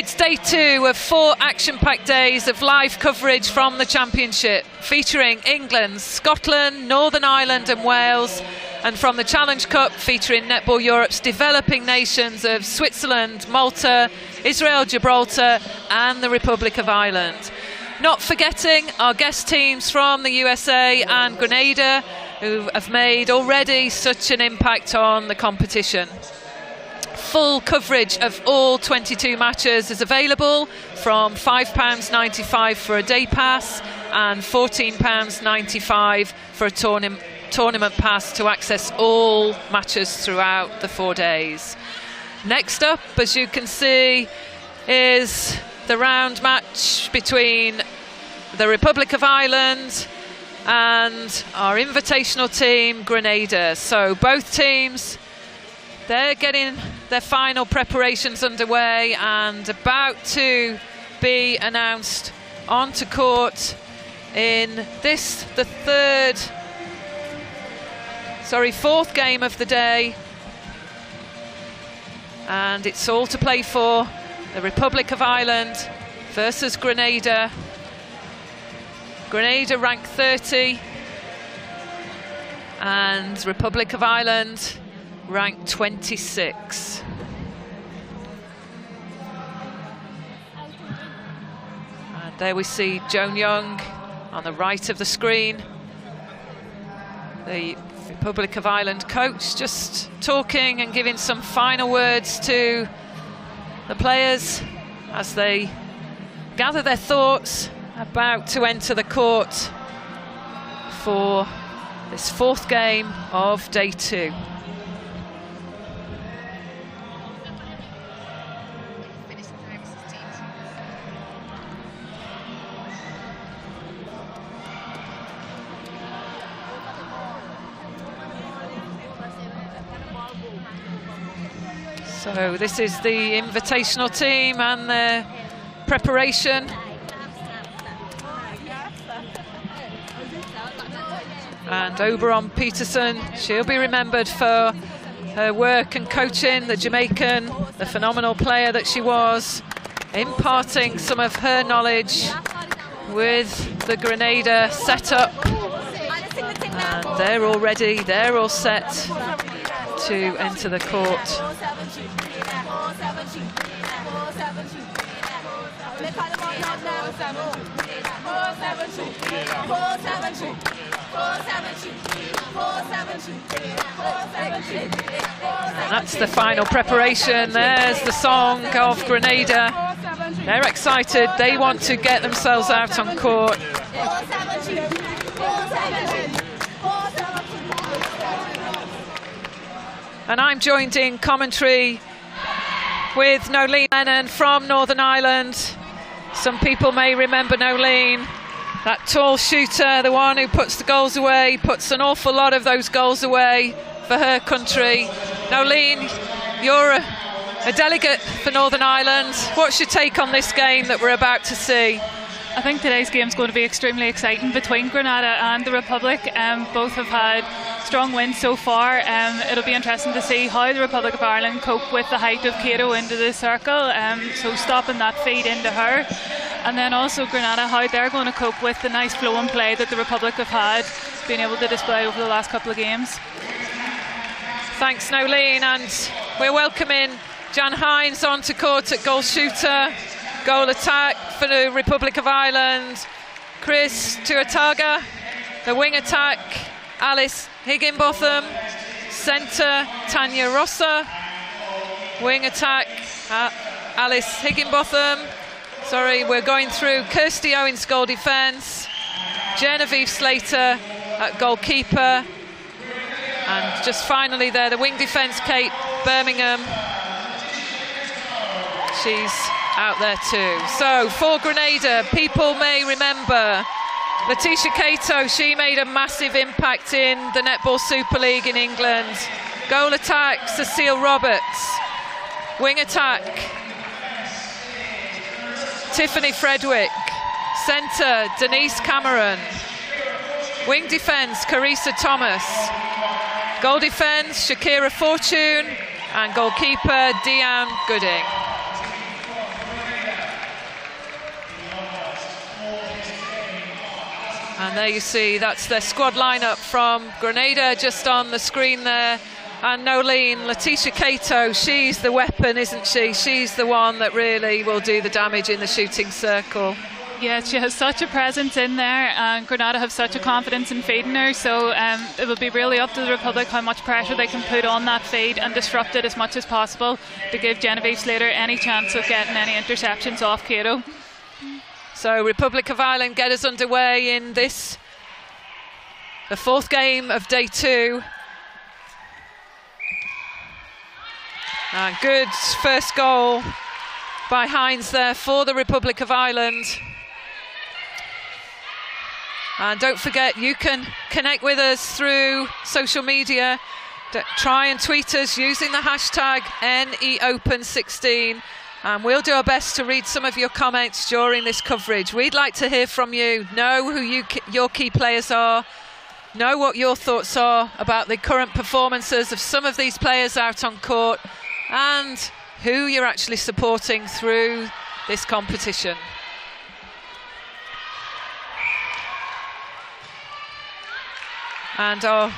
It's day 2 of 4 action-packed days of live coverage from the Championship, featuring England, Scotland, Northern Ireland and Wales, and from the Challenge Cup featuring Netball Europe's developing nations of Switzerland, Malta, Israel, Gibraltar and the Republic of Ireland. Not forgetting our guest teams from the USA and Grenada, who have made already such an impact on the competition. Full coverage of all 22 matches is available from £5.95 for a day pass and £14.95 for a tournament pass to access all matches throughout the 4 days. Next up, as you can see, is the round match between the Republic of Ireland and our invitational team, Grenada. So both teams, they're getting their final preparations underway and about to be announced onto court in this, the fourth game of the day. And it's all to play for. The Republic of Ireland versus Grenada. Grenada ranked 30 and Republic of Ireland ranked 26. And there we see Joan Young on the right of the screen. The Republic of Ireland coach just talking and giving some final words to the players as they gather their thoughts, about to enter the court for this 4th game of day 2. So this is the invitational team and their preparation. And Oberon Peterson, she'll be remembered for her work and coaching, the Jamaican, the phenomenal player that she was, imparting some of her knowledge with the Grenada setup. And they're all ready, they're all set to enter the court. And that's the final preparation. There's the song of Grenada. They're excited, they want to get themselves out on court. And I'm joined in commentary with Nolene Lennon from Northern Ireland. Some people may remember Nolene, that tall shooter, the one who puts the goals away, puts an awful lot of those goals away for her country. Nolene, you're a delegate for Northern Ireland. What's your take on this game that we're about to see? I think today's game is going to be extremely exciting between Grenada and the Republic. Both have had strong wins so far. It'll be interesting to see how the Republic of Ireland cope with the height of Cato into the circle, so stopping that feed into her. And then also Grenada, how they're going to cope with the nice flow and play that the Republic have had, been able to display over the last couple of games. Thanks, Nolene, and we're welcoming Jan Hines onto court at goal shooter. Goal attack for the Republic of Ireland, Chris Tuataga. The wing attack, Alice Higginbotham. Centre, Tanya Rossa. Wing attack, Alice Higginbotham. Sorry, we're going through Kirsty Owens goal defence. Genevieve Slater at goalkeeper. And just finally there, the wing defence, Kate Birmingham. She's out there too. So for Grenada, people may remember Letitia Cato. She made a massive impact in the Netball Super League in England. Goal attack, Cecile Roberts. Wing attack, Tiffany Fredwick. Centre, Denise Cameron. Wing defence, Carissa Thomas. Goal defence, Shakira Fortune. And goalkeeper, Deanne Gooding. And there you see, that's their squad lineup from Grenada just on the screen there. And Nolene, Letitia Cato, she's the weapon, isn't she? She's the one that really will do the damage in the shooting circle. Yeah, she has such a presence in there, and Grenada have such a confidence in feeding her, so it will be really up to the Republic how much pressure they can put on that feed and disrupt it as much as possible to give Genevieve Slater any chance of getting any interceptions off Cato. So Republic of Ireland get us underway in this, the fourth game of day 2. And good first goal by Hines there for the Republic of Ireland. And don't forget, you can connect with us through social media. Try and tweet us using the hashtag NEOpen16. And we'll do our best to read some of your comments during this coverage. We'd like to hear from you, know who your key players are, know what your thoughts are about the current performances of some of these players out on court, and who you're actually supporting through this competition. And our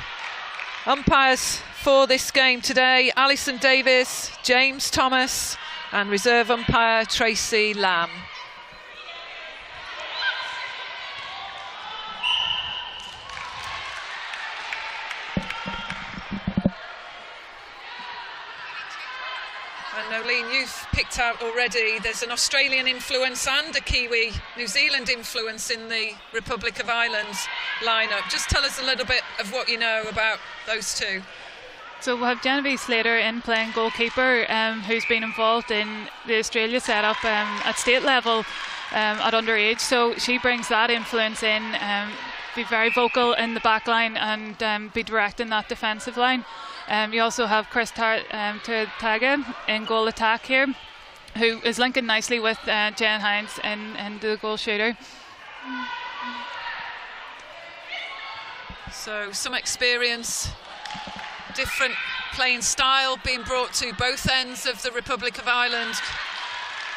umpires for this game today, Alison Davis, James Thomas, and reserve umpire Tracy Lamb. And Nolene, you've picked out already, there's an Australian influence and a Kiwi, New Zealand influence in the Republic of Ireland's lineup. Just tell us a little bit of what you know about those two. So we'll have Genevieve Slater in playing goalkeeper, who's been involved in the Australia setup at state level at underage. So she brings that influence in, be very vocal in the back line and be directing that defensive line. You also have Chris Taga in goal attack here, who is linking nicely with Jen Hines and the goal shooter. So some experience, different playing style being brought to both ends of the Republic of Ireland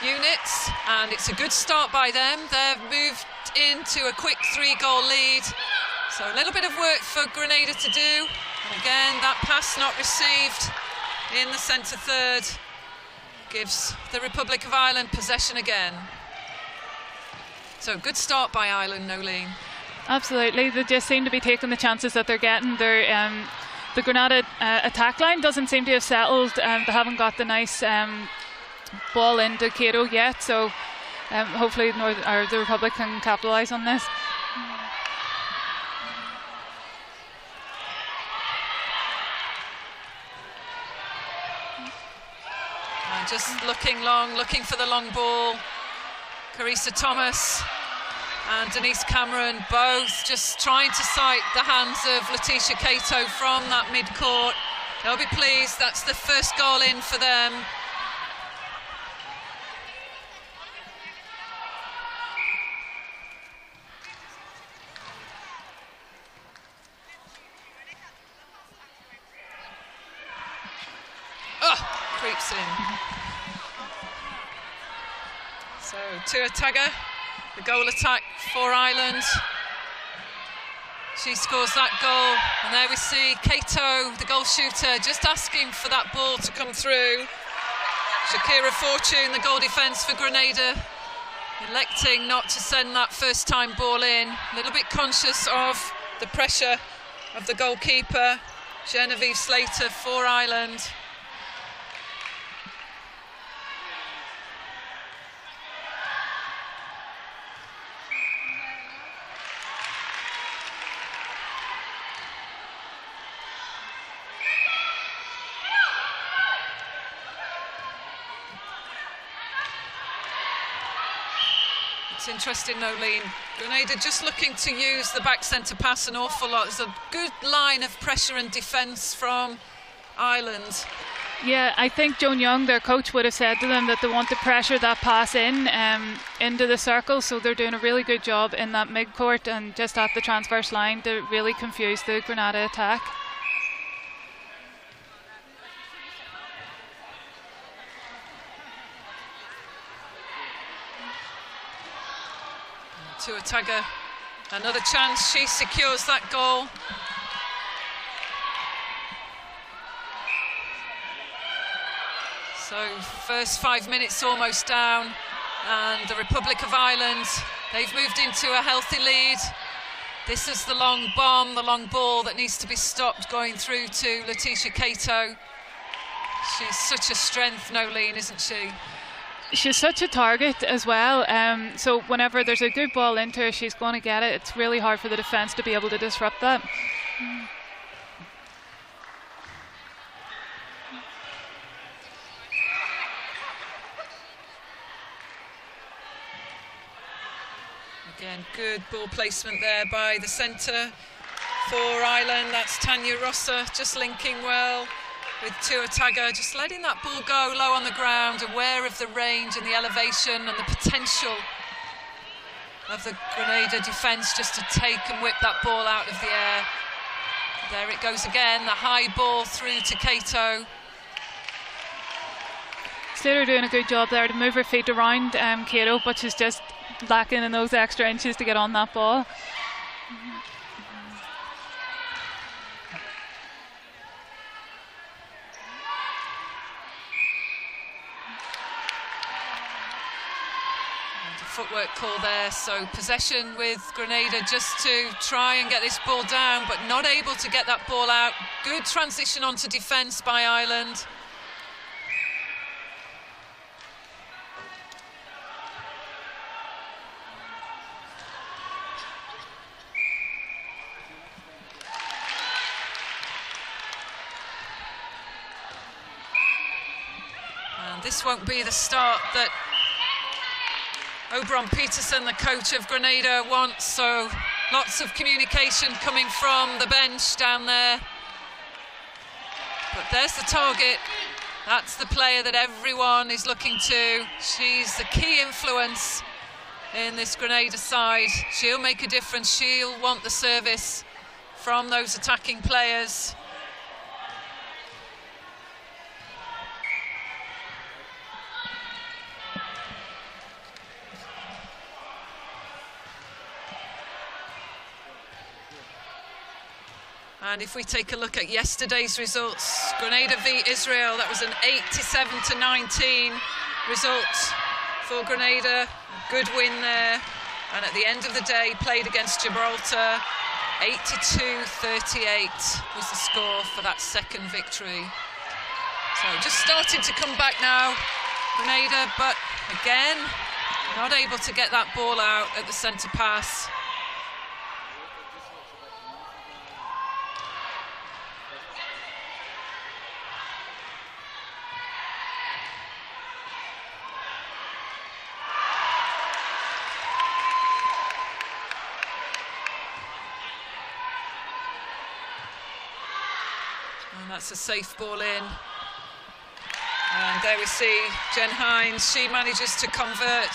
units, and it's a good start by them. They've moved into a quick 3-goal lead, so a little bit of work for Grenada to do. And again, that pass not received in the centre third gives the Republic of Ireland possession again. So good start by Ireland, Nolene. Absolutely, they just seem to be taking the chances that they're getting. The Grenada attack line doesn't seem to have settled. They haven't got the nice ball into Cato yet, so hopefully the Republic can capitalise on this. And just looking long, looking for the long ball. Carissa Thomas and Denise Cameron both just trying to sight the hands of Letitia Cato from that mid-court. They'll be pleased, that's the first goal in for them. Oh, creeps in. So Tua Taga, the goal attack for Ireland. She scores that goal, and there we see Cato, the goal shooter, just asking for that ball to come through. Shakira Fortune, the goal defence for Grenada, electing not to send that first time ball in. A little bit conscious of the pressure of the goalkeeper, Genevieve Slater for Ireland. It's interesting, Nolene. Grenada just looking to use the back centre pass an awful lot. There's a good line of pressure and defence from Ireland. Yeah, I think Joan Young, their coach, would have said to them that they want to pressure that pass in into the circle, so they're doing a really good job in that mid-court and just at the transverse line to really confuse the Grenada attack. Tua Taga Another chance, she secures that goal. So first 5 minutes almost down, and the Republic of Ireland, they've moved into a healthy lead. This is the long bomb, the long ball that needs to be stopped going through to Letitia Cato. She's such a strength, Nolene, isn't she? She's such a target as well, so whenever there's a good ball into her, she's going to get it. It's really hard for the defence to be able to disrupt that. Again, good ball placement there by the centre for Ireland. That's Tanya Rosser, just linking well with Tuataga, just letting that ball go low on the ground, aware of the range and the elevation and the potential of the Grenada defence just to take and whip that ball out of the air. There it goes again, the high ball through to Cato. Slater doing a good job there to move her feet around Cato, but she's just lacking in those extra inches to get on that ball. Footwork call there, so possession with Grenada just to try and get this ball down, but not able to get that ball out. Good transition onto defence by Ireland. And this won't be the start that Oberon Peterson, the coach of Grenada, wants, so lots of communication coming from the bench down there. But there's the target. That's the player that everyone is looking to. She's the key influence in this Grenada side. She'll make a difference. She'll want the service from those attacking players. And if we take a look at yesterday's results, Grenada v Israel, that was an 87-19 result for Grenada. Good win there. And at the end of the day, played against Gibraltar. 82-38 was the score for that second victory. So just starting to come back now, Grenada, but again, not able to get that ball out at the centre pass. And that's a safe ball in. And there we see Jen Hines, she manages to convert.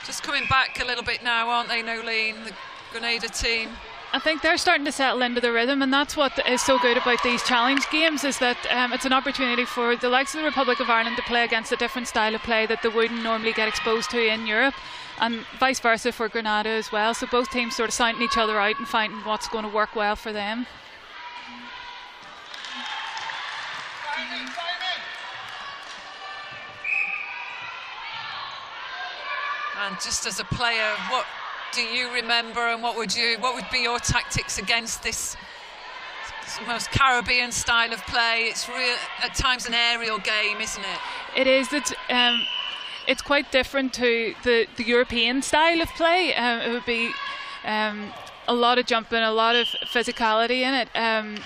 Just coming back a little bit now, aren't they, Nolene, the Grenada team? I think they're starting to settle into the rhythm, and that's what is so good about these challenge games, is that it's an opportunity for the likes of the Republic of Ireland to play against a different style of play that they wouldn't normally get exposed to in Europe, and vice versa for Grenada as well. So both teams sort of sounding each other out and finding what's going to work well for them. And just as a player, what do you remember, and what would be your tactics against this most Caribbean style of play? It's real, at times an aerial game, isn't it? It is. It's quite different to the European style of play. It would be a lot of jumping, a lot of physicality in it. And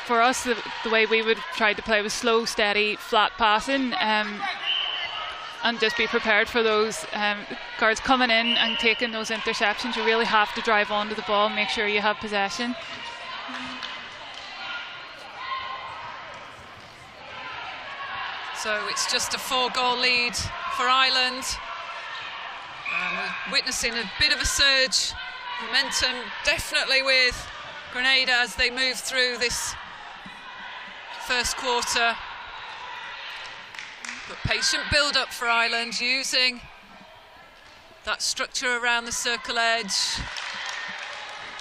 for us, the way we would try to play was slow, steady, flat passing. And just be prepared for those guards coming in and taking those interceptions. You really have to drive onto the ball, make sure you have possession. So it's just a 4-goal lead for Ireland. We're witnessing a bit of a surge, momentum definitely with Grenada as they move through this first quarter. But patient build-up for Ireland, using that structure around the circle edge,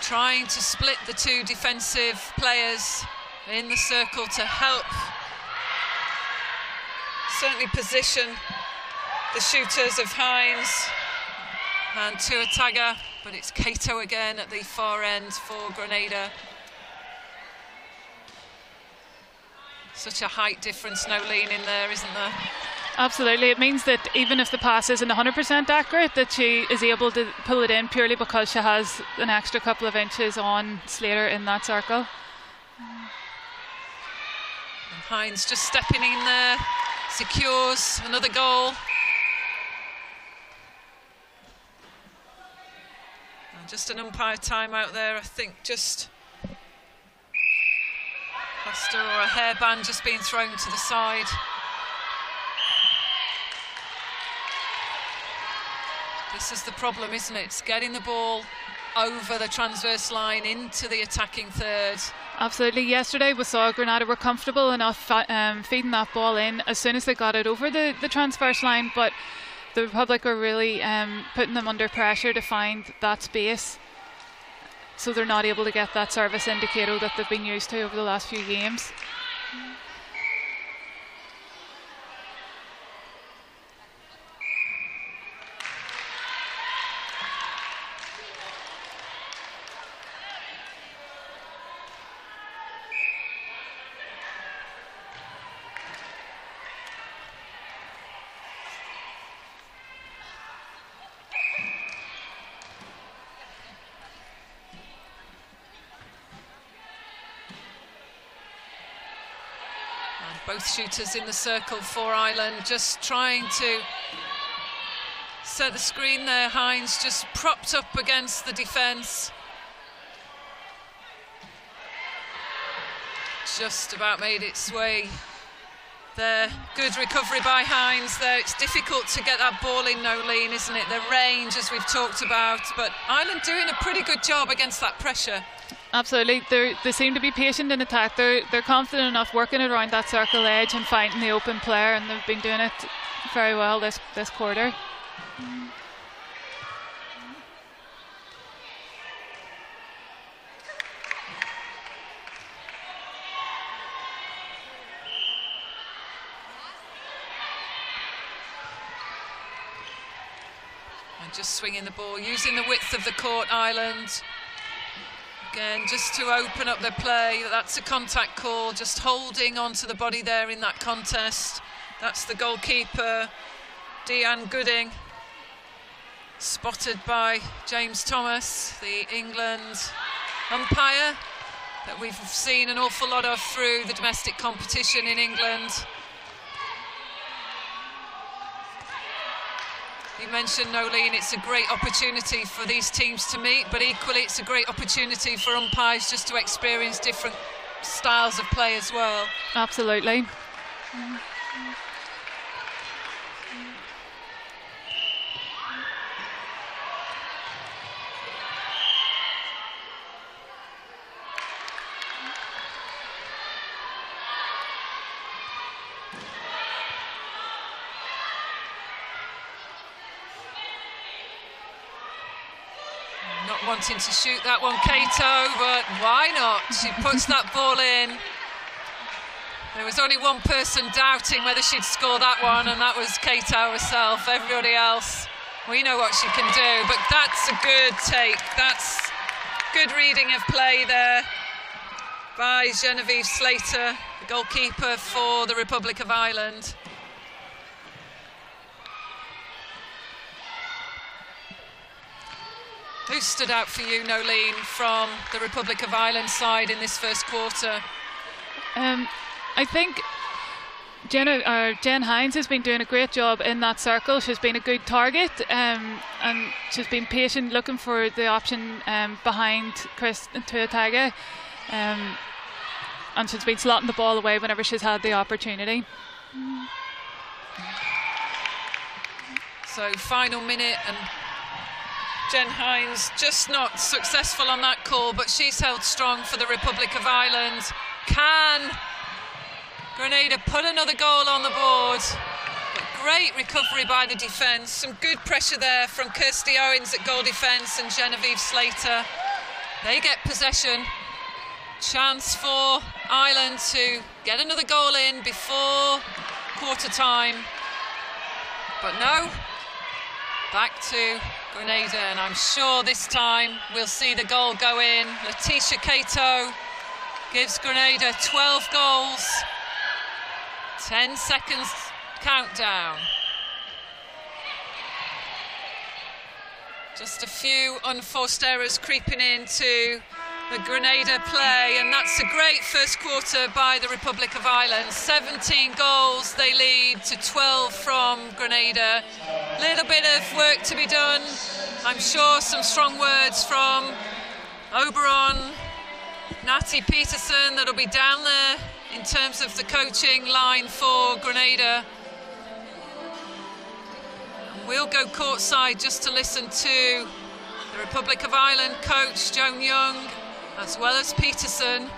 trying to split the two defensive players in the circle to help certainly position the shooters of Hines and Tuataga, but it's Cato again at the far end for Grenada. Such a height difference, Nolene, in there, isn't there? Absolutely. It means that even if the pass isn't 100% accurate, that she is able to pull it in purely because she has an extra couple of inches on Slater in that circle. And Hines just stepping in there, secures another goal. And just an umpire timeout there, I think, just plaster or a hairband just being thrown to the side. This is the problem, isn't it? It's getting the ball over the transverse line into the attacking third. Absolutely. Yesterday we saw Grenada were comfortable enough feeding that ball in as soon as they got it over the transverse line, but the Republic are really putting them under pressure to find that space, so they're not able to get that service into Cato that they've been used to over the last few games. Both shooters in the circle for Ireland, just trying to set the screen there. Hines just propped up against the defence. Just about made its way there. Good recovery by Hines there. It's difficult to get that ball in, Nolene, isn't it? The range, as we've talked about, but Ireland doing a pretty good job against that pressure. Absolutely. They seem to be patient in attack. They're confident enough working around that circle edge and finding the open player, and they've been doing it very well this quarter. And just swinging the ball, using the width of the court, Ireland. Again, just to open up the play. That's a contact call, just holding onto the body there in that contest. That's the goalkeeper, Deanne Gooding, spotted by James Thomas, the England umpire that we've seen an awful lot of through the domestic competition in England. You mentioned, Nolene, it's a great opportunity for these teams to meet, but equally it's a great opportunity for umpires just to experience different styles of play as well. Absolutely. Wanting to shoot that one, Cato, but why not? She puts that ball in. There was only one person doubting whether she'd score that one, and that was Cato herself. Everybody else, we know what she can do, but that's a good take. That's good reading of play there by Genevieve Slater, the goalkeeper for the Republic of Ireland. Who stood out for you, Nolene, from the Republic of Ireland side in this first quarter? I think Jen Hines has been doing a great job in that circle. She's been a good target, and she's been patient, looking for the option behind Chris Tuataga, and she's been slotting the ball away whenever she's had the opportunity. So final minute, and Jen Hines just not successful on that call, but she's held strong for the Republic of Ireland. Can Grenada put another goal on the board? But great recovery by the defence. Some good pressure there from Kirsty Owens at goal defence and Genevieve Slater. They get possession. Chance for Ireland to get another goal in before quarter time. But no, back to Grenada, and I'm sure this time we'll see the goal go in. Letitia Cato gives Grenada 12 goals. 10 seconds countdown. Just a few unforced errors creeping into the Grenada play, and that's a great first quarter by the Republic of Ireland. 17 goals they lead to 12 from Grenada. Little bit of work to be done. I'm sure some strong words from Oberon, Natty Peterson that'll be down there in terms of the coaching line for Grenada. And we'll go courtside just to listen to the Republic of Ireland coach Joan Young, as well as Peterson.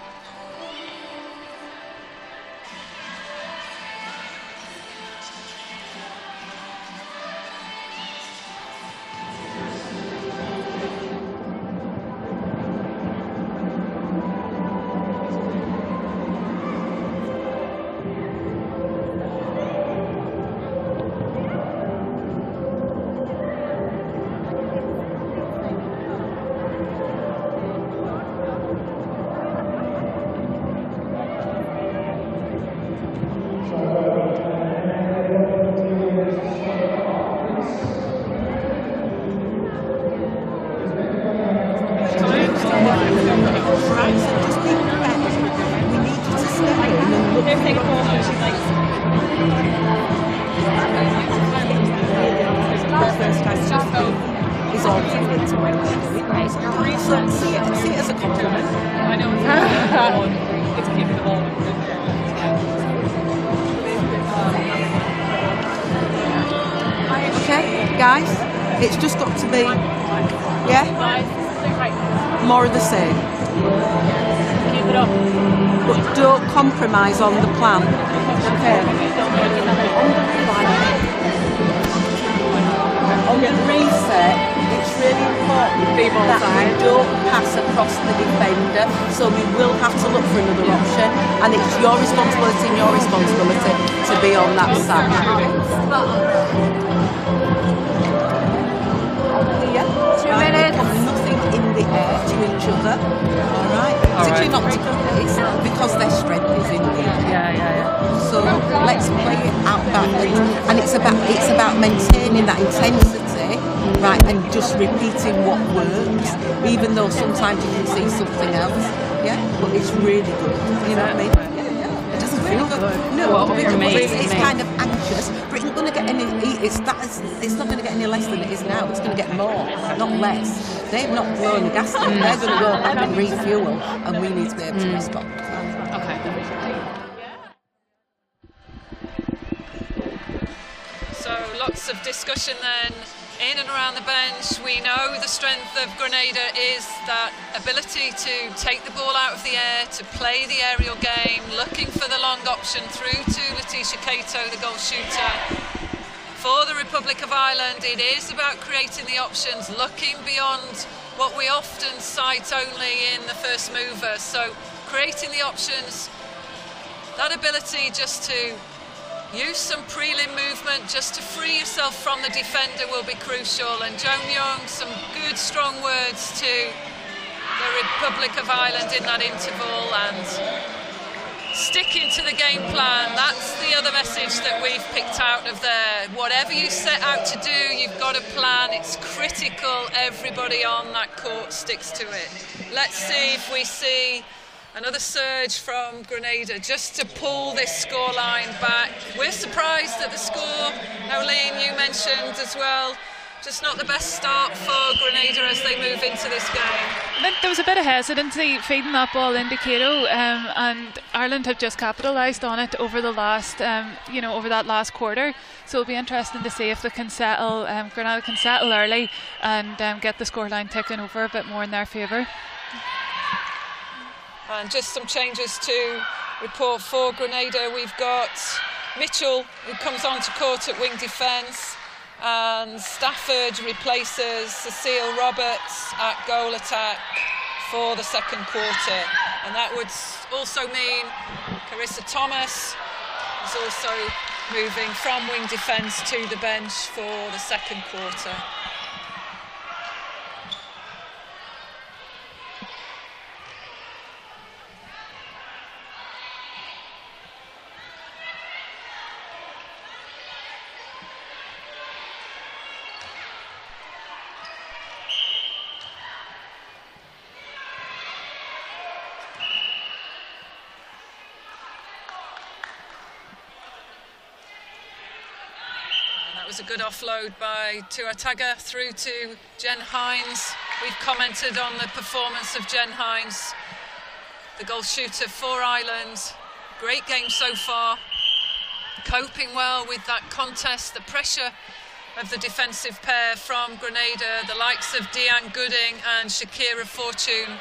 Guys, it's just got to be, yeah, more of the same. Keep it up. But don't compromise on the plan. Okay. On the reset, it's really important that we don't pass across the defender, so we will have to look for another option, and it's your responsibility and your responsibility to be on that side. Nothing in the air to each other. Alright? Particularly not to place, because their strength is in the air. Yeah. So let's play it out badly. And it's about maintaining that intensity, right, and just repeating what works, even though sometimes you can see something else. Yeah? But it's really good. You know what I mean? It doesn't feel good. No, it's kind of anxious, but it's going to get any. It's not going to get any less than it is now. It's going to get more, not less. They've not blown the gas tank. They're going to go and refuel, and we need to be able to respond. Okay. So lots of discussion then in and around the bench. We know the strength of Grenada is that ability to take the ball out of the air, to play the aerial game, looking for the long option through to Letitia Cato, the goal shooter. For the Republic of Ireland, it is about creating the options, looking beyond what we often cite only in the first mover. So creating the options, that ability just to use some prelim movement just to free yourself from the defender will be crucial. And Joan Young, some good strong words to the Republic of Ireland in that interval, and sticking to the game plan. That's the other message that we've picked out of there. Whatever you set out to do, you've got a plan. It's critical everybody on that court sticks to it. Let's see if we see another surge from Grenada just to pull this scoreline back. We're surprised at the score. Nolene, you mentioned as well, just not the best start for Grenada as they move into this game. There was a bit of hesitancy feeding that ball into Cato, and Ireland have just capitalised on it over the last, over that last quarter. So it'll be interesting to see if they can settle, Grenada can settle early and get the scoreline ticking over a bit more in their favour. And just some changes to report for Grenada. We've got Mitchell, who comes onto court at wing defence, and Stafford replaces Cecile Roberts at goal attack for the second quarter. And that would also mean Carissa Thomas is also moving from wing defence to the bench for the second quarter. Was a good offload by Tuataga through to Jen Hines. We've commented on the performance of Jen Hines, the goal shooter for Ireland. Great game so far, coping well with that contest, the pressure of the defensive pair from Grenada, the likes of Deanne Gooding and Shakira Fortune,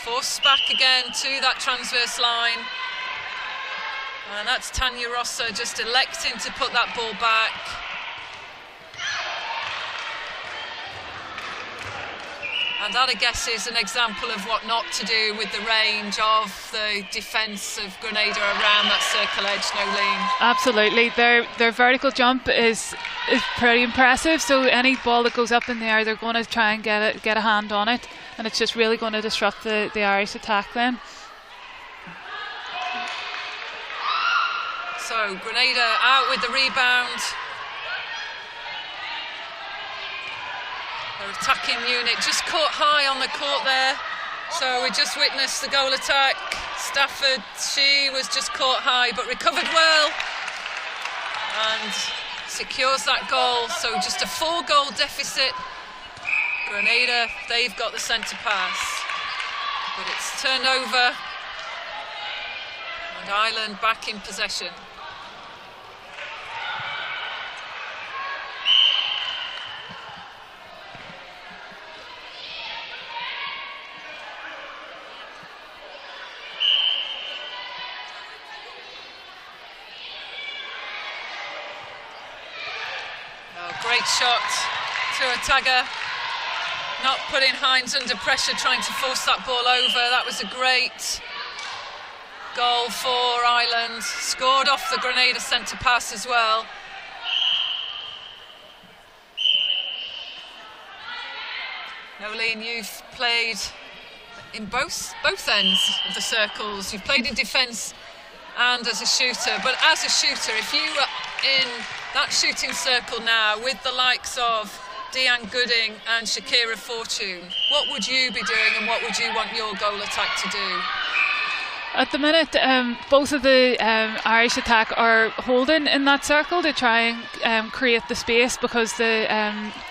forced back again to that transverse line. And that's Tanya Rosser just electing to put that ball back. And that, I guess, is an example of what not to do with the range of the defence of Grenada around that circle edge, Nolene. Absolutely. Their vertical jump is pretty impressive. So any ball that goes up in the air, they're going to try and get a hand on it. And it's just really going to disrupt the Irish attack then. So Grenada out with the rebound. Their attacking unit just caught high on the court there. So we just witnessed the goal attack. Stafford, she was just caught high but recovered well and secures that goal. So just a 4-goal deficit. Grenada, they've got the centre pass. But it's turned over and Ireland back in possession. Great shot to Tuataga, not putting Hines under pressure, trying to force that ball over. That was a great goal for Ireland, scored off the Grenada centre pass as well. Nolene, you've played in both ends of the circles. You've played in defence and as a shooter, but as a shooter, if you were in that shooting circle now with the likes of Deanne Gooding and Shakira Fortune, what would you be doing and what would you want your goal attack to do? At the minute, both of the Irish attack are holding in that circle to try and create the space, because the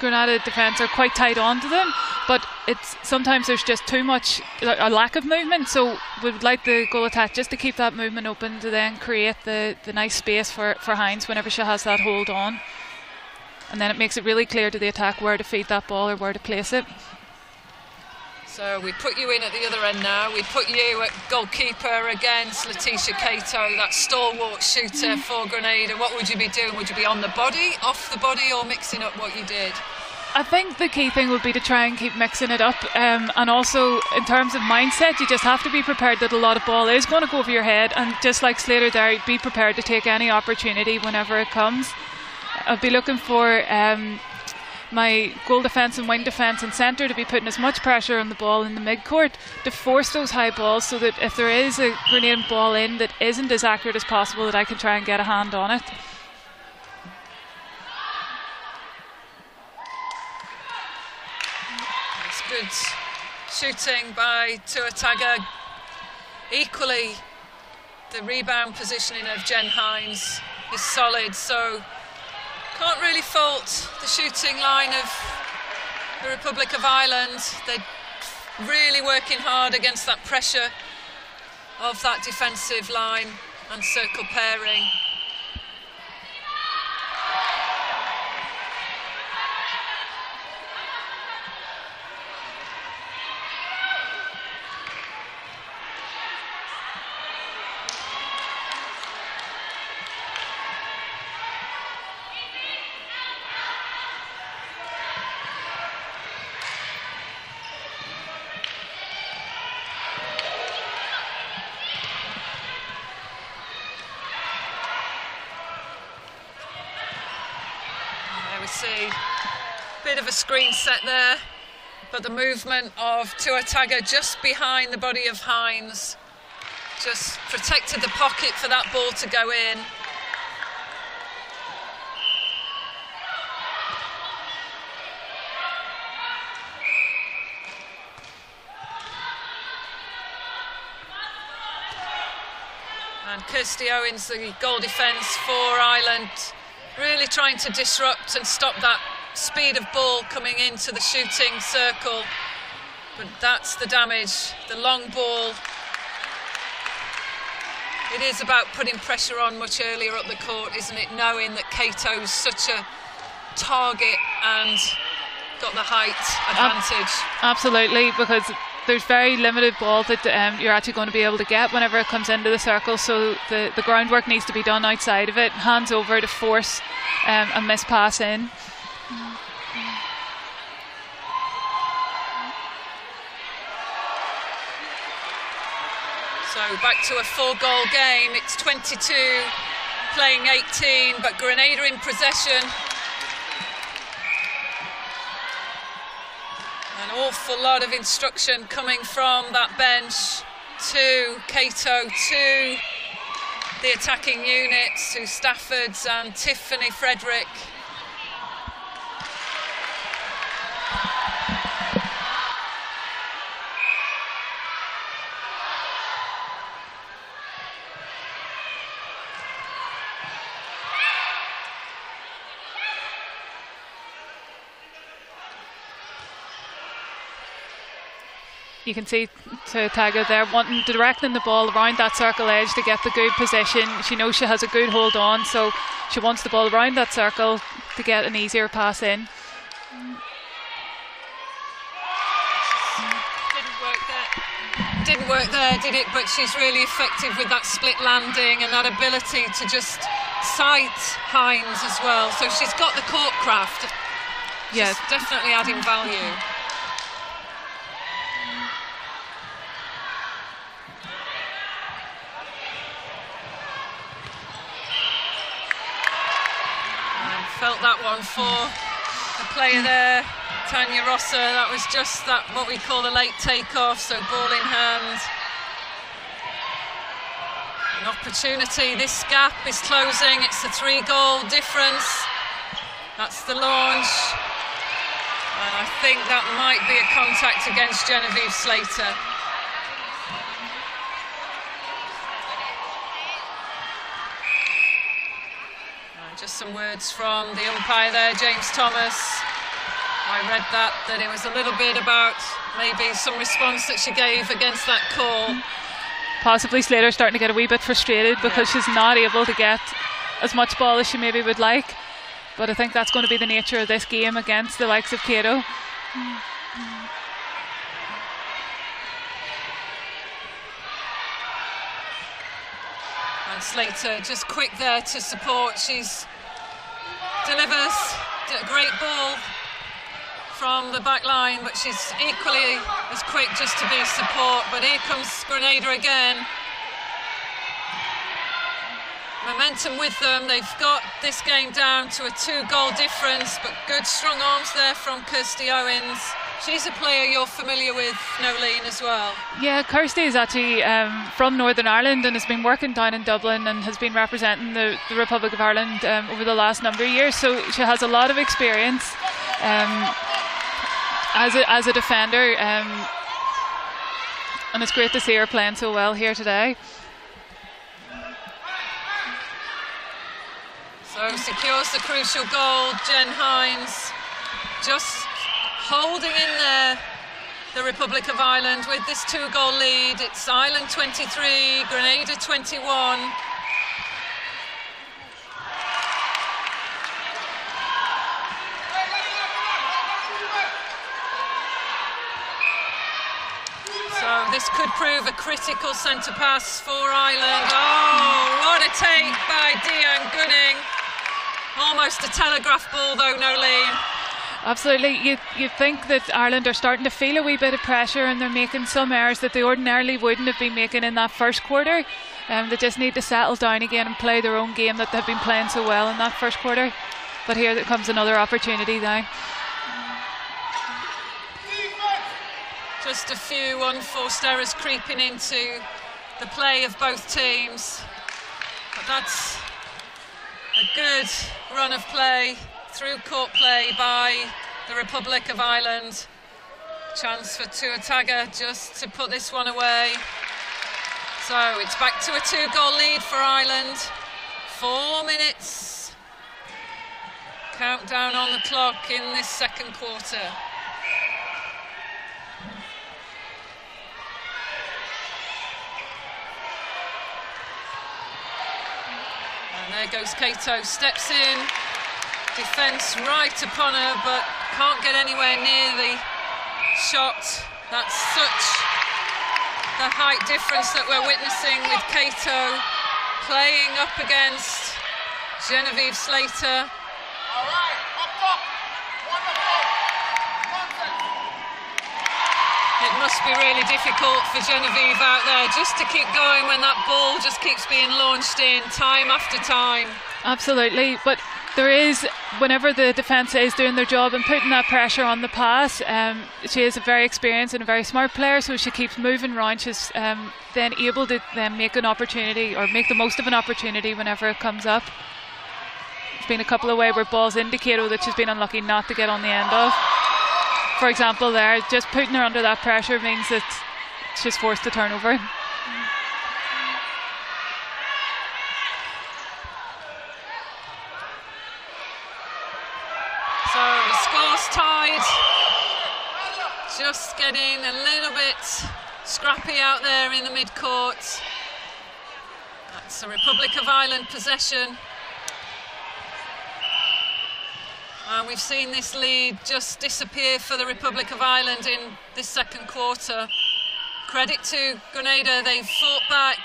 Grenada defence are quite tight onto them. But sometimes there's just too much, a lack of movement. So we would like the goal attack just to keep that movement open to then create the nice space for Hines whenever she has that hold on. And then it makes it really clear to the attack where to feed that ball or where to place it. So we put you in at the other end now. We put you at goalkeeper against Letitia Cato, that stalwart shooter for Grenada. What would you be doing? Would you be on the body, off the body, or mixing up what you did? I think the key thing would be to try and keep mixing it up, and also in terms of mindset, you just have to be prepared that a lot of ball is going to go over your head, and just like Slater there, be prepared to take any opportunity whenever it comes. I'd be looking for my goal defence and wing defence and centre to be putting as much pressure on the ball in the mid-court to force those high balls, so that if there is a Grenadian ball in that isn't as accurate as possible, that I can try and get a hand on it. It's good shooting by Tuataga. Equally, the rebound positioning of Jen Hines is solid, so can't really fault the shooting line of the Republic of Ireland. They're really working hard against that pressure of that defensive line and circle pairing. see. Bit of a screen set there, but the movement of Tuataga just behind the body of Hines just protected the pocket for that ball to go in. And Kirsty Owens, the goal defence for Ireland, really trying to disrupt and stop that speed of ball coming into the shooting circle. But that's the damage, the long ball. It is about putting pressure on much earlier up the court, isn't it? Knowing that Cato's such a target and got the height advantage. Absolutely, because there's very limited ball that you're actually going to be able to get whenever it comes into the circle, so the groundwork needs to be done outside of it. Hands over to force a miss pass in. So back to a 4-goal game. It's 22 playing 18, but Grenada in possession. An awful lot of instruction coming from that bench to Cato, to the attacking units, to Staffords and Tiffany Frederick. You can see Tuataga there directing the ball around that circle edge to get the good position. She knows she has a good hold on, so she wants the ball around that circle to get an easier pass in. Didn't work there, did it? But she's really effective with that split landing and that ability to just sight Hines as well. So she's got the court craft. She's definitely adding value. Felt that one for the player there, Tanya Rosser. That was just that, what we call the late takeoff, so ball in hand. An opportunity, this gap is closing, it's a 3-goal difference. That's the launch. And I think that might be a contact against Genevieve Slater. Just some words from the umpire there, James Thomas. I read that it was a little bit about maybe some response that she gave against that call. Possibly Slater starting to get a wee bit frustrated because she's not able to get as much ball as she maybe would like. But I think that's going to be the nature of this game against the likes of Cato. And Slater just quick there to support. She's delivers a great ball from the back line, but she's equally as quick just to be support. But here comes Grenada again. Momentum with them. They've got this game down to a 2-goal difference, but good strong arms there from Kirsty Owens. She's a player you're familiar with, Nolene, as well. Yeah, Kirsty is actually from Northern Ireland and has been working down in Dublin and has been representing the Republic of Ireland over the last number of years. So she has a lot of experience as a defender, and it's great to see her playing so well here today. So secures the crucial goal, Jen Hines, just holding in there the Republic of Ireland with this 2-goal lead. It's Ireland 23, Grenada 21. So this could prove a critical centre pass for Ireland. Oh, what a take by Diane Gunning. Almost a telegraph ball though, Nolene. Absolutely. You think that Ireland are starting to feel a wee bit of pressure and they're making some errors that they ordinarily wouldn't have been making in that first quarter. They just need to settle down again and play their own game that they've been playing so well in that first quarter. But here comes another opportunity now. Just a few unforced errors creeping into the play of both teams. But that's a good run of play, through court play by the Republic of Ireland. Chance for Tuataga just to put this one away. So it's back to a 2-goal lead for Ireland. 4 minutes. Countdown on the clock in this second quarter. And there goes Cato, steps in. Defence right upon her, but can't get anywhere near the shot. That's such the height difference that we're witnessing with Cato playing up against Genevieve Slater. It must be really difficult for Genevieve out there just to keep going when that ball just keeps being launched in time after time. Absolutely, but there is, whenever the defence is doing their job and putting that pressure on the pass, she is a very experienced and a very smart player, so she keeps moving around. She's then able to then make an opportunity, or make the most of an opportunity whenever it comes up. There's been a couple of wayward balls in Cato that she's been unlucky not to get on the end of. For example, there, just putting her under that pressure means that she's forced to turn over. So the score's tied. Just getting a little bit scrappy out there in the mid-court. That's a Republic of Ireland possession. And we've seen this lead just disappear for the Republic of Ireland in this second quarter. Credit to Grenada, they've fought back,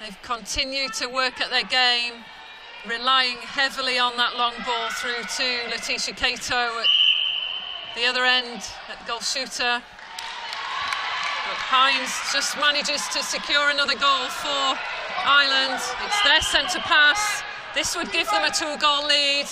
they've continued to work at their game, relying heavily on that long ball through to Letitia Cato at the other end, at goal shooter. But Hines just manages to secure another goal for Ireland. It's their centre pass. This would give them a 2-goal lead.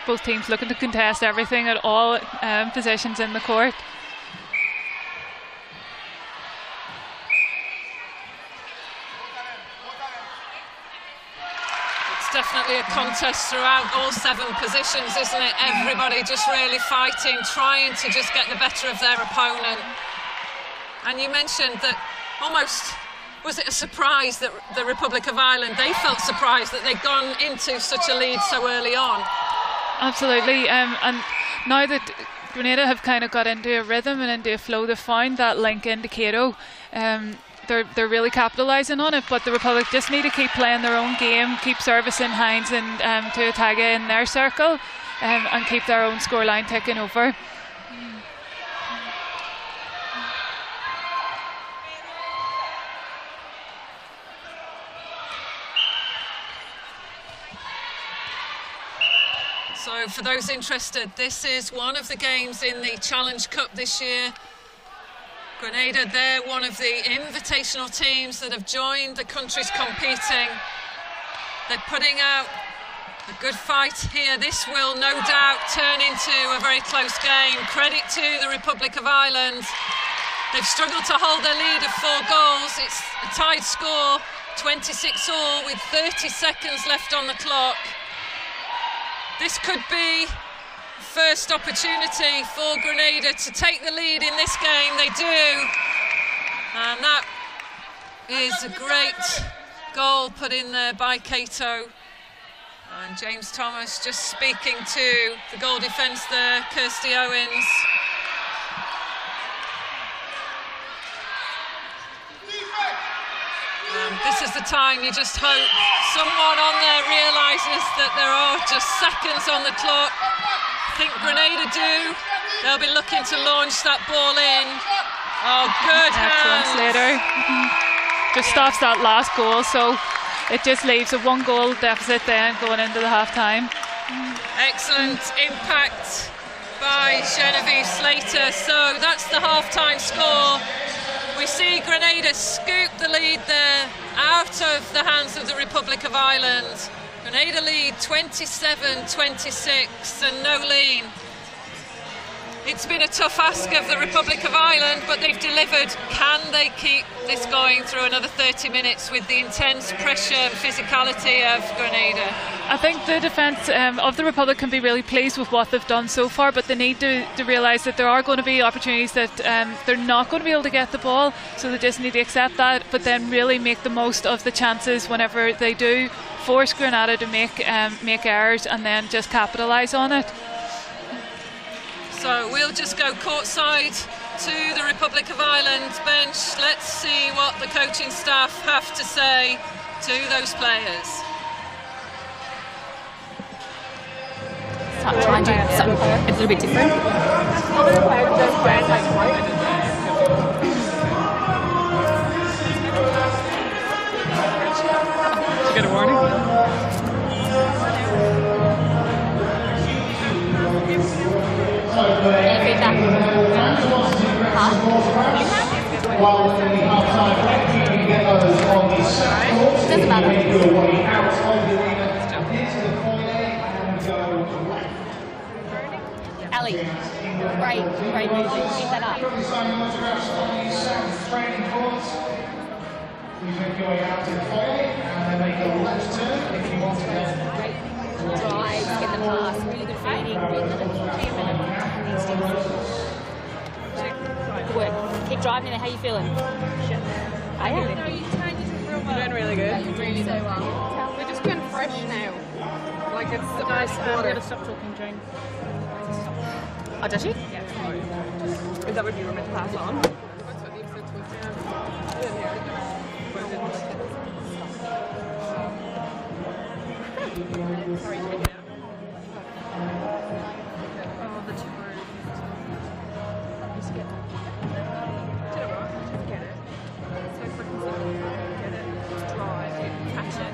Both teams looking to contest everything at all positions in the court. It's definitely a contest throughout all 7 positions, isn't it? Everybody just really fighting, trying to just get the better of their opponent. And you mentioned that almost, was it a surprise that the Republic of Ireland, they felt surprised that they'd gone into such a lead so early on? Absolutely, and now that Grenada have kind of got into a rhythm and into a flow, they've found that link into Cato. They're really capitalising on it, but the Republic just need to keep playing their own game, keep servicing Hines and Tuataga in their circle, and keep their own scoreline ticking over. So for those interested, this is one of the games in the Challenge Cup this year. Grenada, they're one of the invitational teams that have joined the countries competing. They're putting out a good fight here. This will no doubt turn into a very close game. Credit to the Republic of Ireland. They've struggled to hold their lead of 4 goals. It's a tied score, 26-all with 30 seconds left on the clock. This could be first opportunity for Grenada to take the lead in this game. They do. And that is a great goal put in there by Cato. And James Thomas just speaking to the goal defence there, Kirsty Owens. This is the time you just hope someone on there realises that there are just seconds on the clock. I think Grenada do. They'll be looking to launch that ball in. Oh, good Excellent, Slater. Just stops that last goal, so it just leaves a 1-goal deficit then going into the half-time. Excellent impact by Genevieve Slater. So that's the half-time score. We see Grenada scoop the lead there out of the hands of the Republic of Ireland. Grenada lead 27-26, and Nolene, it's been a tough ask of the Republic of Ireland, but they've delivered. Can they keep this going through another 30 minutes with the intense pressure and physicality of Grenada? I think the defence of the Republic can be really pleased with what they've done so far, but they need to realise that there are going to be opportunities that they're not going to be able to get the ball, so they just need to accept that, but then really make the most of the chances whenever they do, force Grenada to make errors and then just capitalise on it. So we'll just go courtside to the Republic of Ireland bench. Let's see what the coaching staff have to say to those players. Try and do something a little bit different. Did you get a warning? Any feedback? Huh? Doesn't matter. Ali, great movement. Keep that up. Drives, get the pass, really good feeding. Good work. Keep driving it. How you feeling? Are you? You're doing really good. Really so well. We're just going fresh now. Like it's the nice water. I'm going to stop talking during. Oh, does she? Yeah. Is that what you were meant to pass on? That's what the extent was. Sorry, take it out. Oh, the two words. Just get it. To the rock, get it. So quickly, get it. Drive, catch it.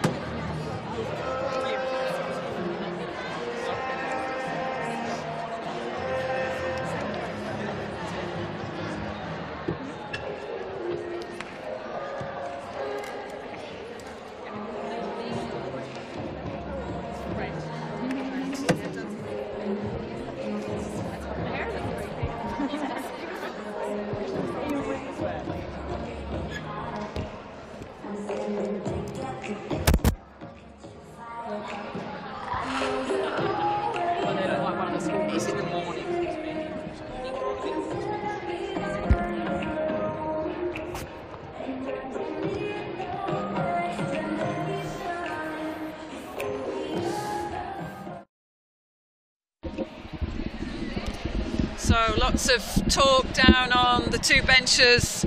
So lots of talk down on the two benches.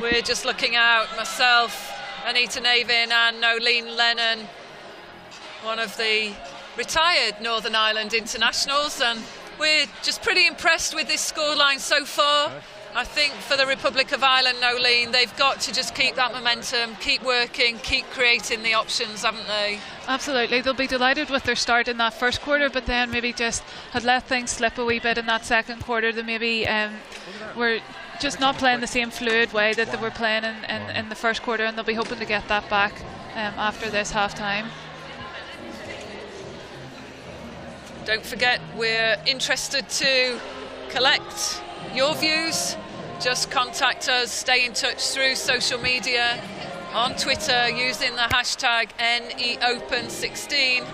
We're just looking out, myself, Anita Navin and Nolene Lennon, one of the retired Northern Ireland internationals, and we're just pretty impressed with this scoreline so far. I think for the Republic of Ireland, Nolene, they've got to just keep that momentum, keep working, keep creating the options, haven't they? Absolutely. They'll be delighted with their start in that first quarter, but then maybe just had let things slip a wee bit in that second quarter. They maybe were just not playing the same fluid way that they were playing in the first quarter, and they'll be hoping to get that back after this half-time. Don't forget, we're interested to collect your views. Just contact us, stay in touch through social media, on Twitter using the hashtag NEOpen16.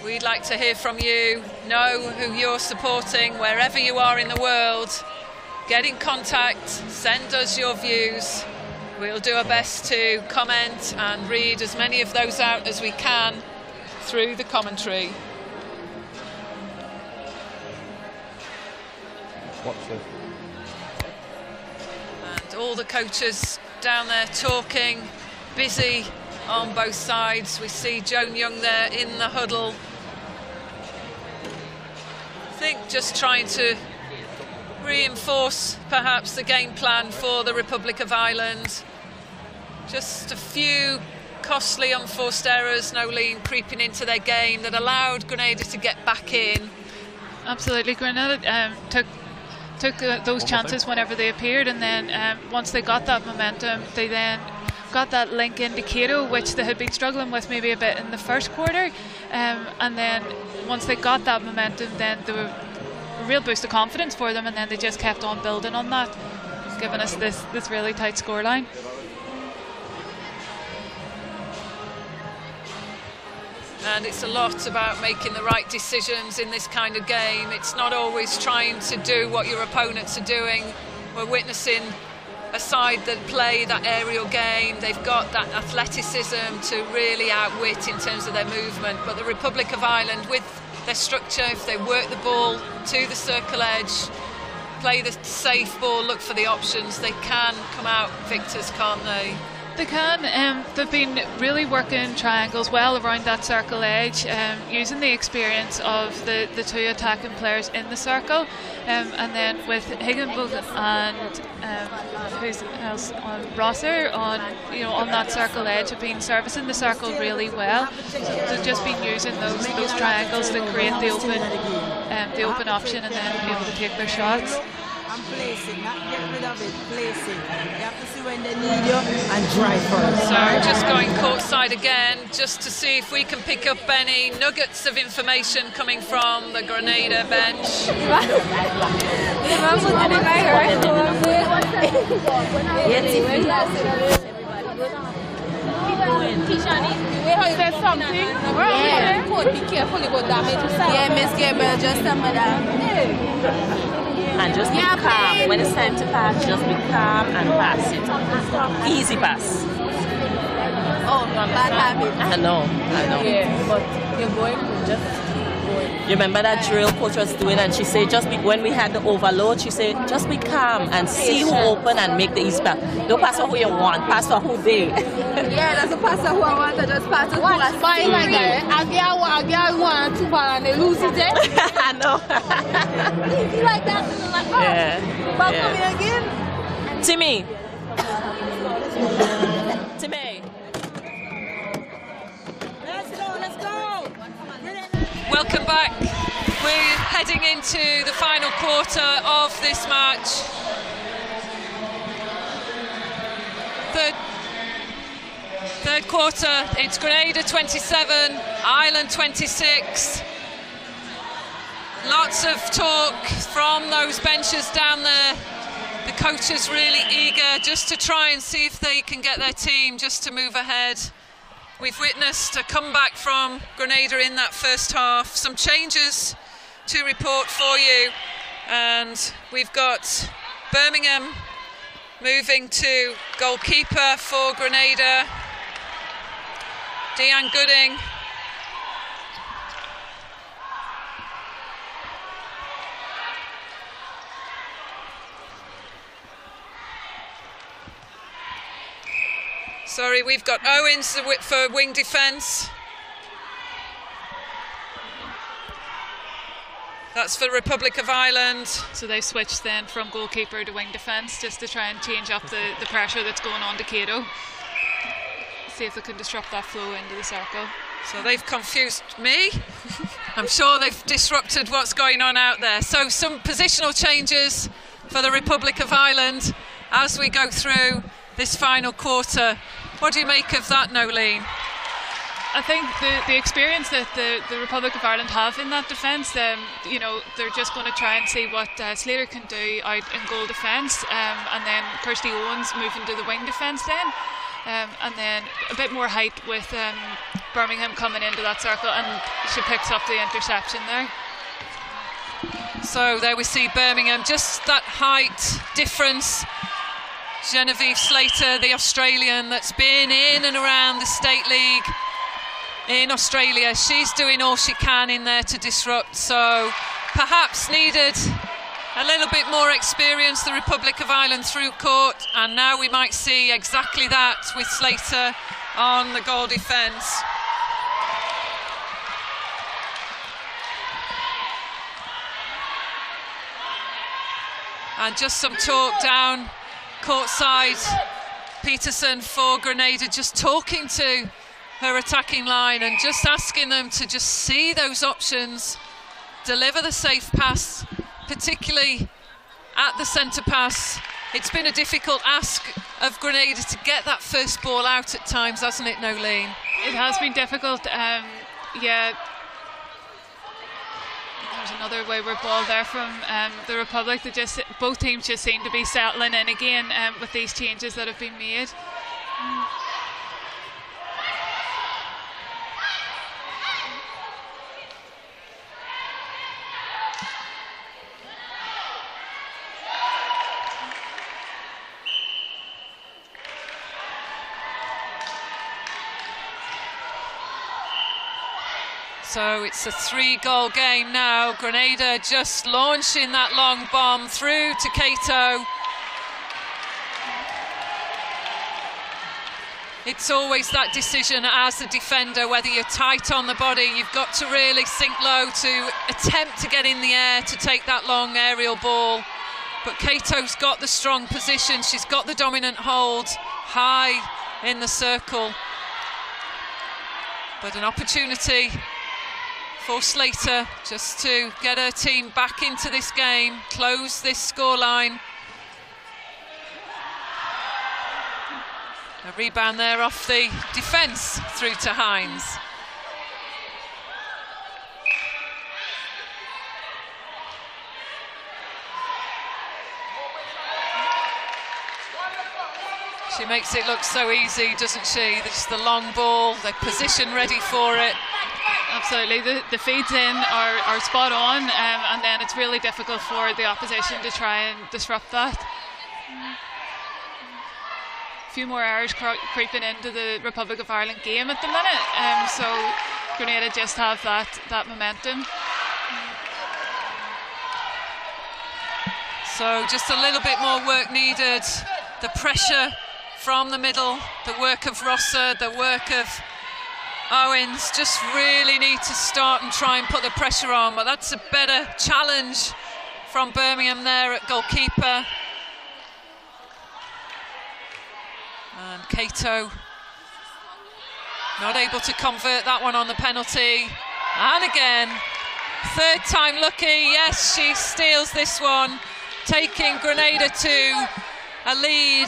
We'd like to hear from you, know who you're supporting wherever you are in the world. Get in contact, send us your views. We'll do our best to comment and read as many of those out as we can through the commentary. And all the coaches down there talking busy on both sides. We see Joan Young there in the huddle. I think just trying to reinforce perhaps the game plan for the Republic of Ireland. Just a few costly unforced errors, Nolene, creeping into their game that allowed Grenada to get back in. Absolutely, Grenada took those chances whenever they appeared, and then once they got that momentum, they then got that link into Cato, which they had been struggling with maybe a bit in the first quarter, and then once they got that momentum, then there were a real boost of confidence for them, and then they just kept on building on that, giving us this really tight scoreline. And it's a lot about making the right decisions in this kind of game. It's not always trying to do what your opponents are doing. We're witnessing a side that play that aerial game. They've got that athleticism to really outwit in terms of their movement. But the Republic of Ireland, with their structure, if they work the ball to the circle edge, play the safe ball, look for the options, they can come out victors, can't they? They can. They've been really working triangles well around that circle edge, using the experience of the two attacking players in the circle, and then with Higginbotham and who's else on Rosser on that circle edge, have been servicing the circle really well. So they've just been using those triangles to create the open option and then be able to take their shots. And placing, not get rid of it, placing. You have to see when they need you and drive first. So just going courtside again, just to see if we can pick up any nuggets of information coming from the Grenada bench. Say something. Yeah. Be careful about damage. Yeah, Miss Gabriel, just some of that. And just be calm. When it's time to pass, just be calm and pass it. Easy pass. Oh, bad habit. I know. Yeah, but you're going to just going. You remember that drill coach was doing, and she said, just be, when we had the overload, she said, just be calm and see who open and make the easy pass. Don't pass for who you want, pass for who they. Yeah, that's a passer who I want to just pass it to us. Fine like that. I get one or two ball and they lose it. I know. Easy like that. Like, oh, Yeah. ball Yeah. coming again. Timmy. Timmy. Let's go. Welcome back. We're heading into the final quarter of this match. Third quarter, it's Grenada 27, Ireland 26. Lots of talk from those benches down there. The coaches really eager just to try and see if they can get their team just to move ahead. We've witnessed a comeback from Grenada in that first half. Some changes to report for you. And we've got Birmingham moving to goalkeeper for Grenada. Deanne Gooding. Sorry, we've got Owens for wing defence. That's for Republic of Ireland. So they switched then from goalkeeper to wing defence just to try and change up the pressure that's going on to Cato. See if they can disrupt that flow into the circle. So they've confused me. I'm sure they've disrupted what's going on out there. So some positional changes for the Republic of Ireland as we go through this final quarter. What do you make of that, Nolene? I think the experience that the Republic of Ireland have in that defence, they're just going to try and see what Slater can do out in goal defence, and then Kirsty Owens moving to the wing defence then, and then a bit more height with Birmingham coming into that circle, and she picks up the interception there. So there we see Birmingham, just that height difference. Genevieve Slater, the Australian that's been in and around the State League in Australia, she's doing all she can in there to disrupt, so perhaps needed A little bit more experience, the Republic of Ireland through court, and now we might see exactly that with Slater on the goal defence. And just some talk down courtside. Peterson for Grenada just talking to her attacking line and just asking them to just see those options, deliver the safe pass, particularly at the centre pass. It's been a difficult ask of Grenada to get that first ball out at times, hasn't it, Nolene? It has been difficult, yeah. There's another wayward ball there from the Republic. Both teams just seem to be settling in again with these changes that have been made. So it's a 3-goal game now. Grenada just launching that long bomb through to Cato. It's always that decision as a defender, whether you're tight on the body, you've got to really sink low to attempt to get in the air to take that long aerial ball. But Cato's got the strong position, she's got the dominant hold high in the circle. But an opportunity for Slater just to get her team back into this game, close this scoreline. A rebound there off the defence through to Hines. She makes it look so easy, doesn't she? Just the long ball, the position ready for it. Absolutely, the feeds in are spot on, and then it's really difficult for the opposition to try and disrupt that. A few more errors creeping into the Republic of Ireland game at the minute, so Grenada just have that momentum. So just a little bit more work needed. The pressure from the middle, the work of Rosser, the work of Owens just really need to start and try and put the pressure on, but that's a better challenge from Birmingham there at goalkeeper. And Cato not able to convert that one on the penalty. And again, third time lucky, yes, she steals this one, taking Grenada to a lead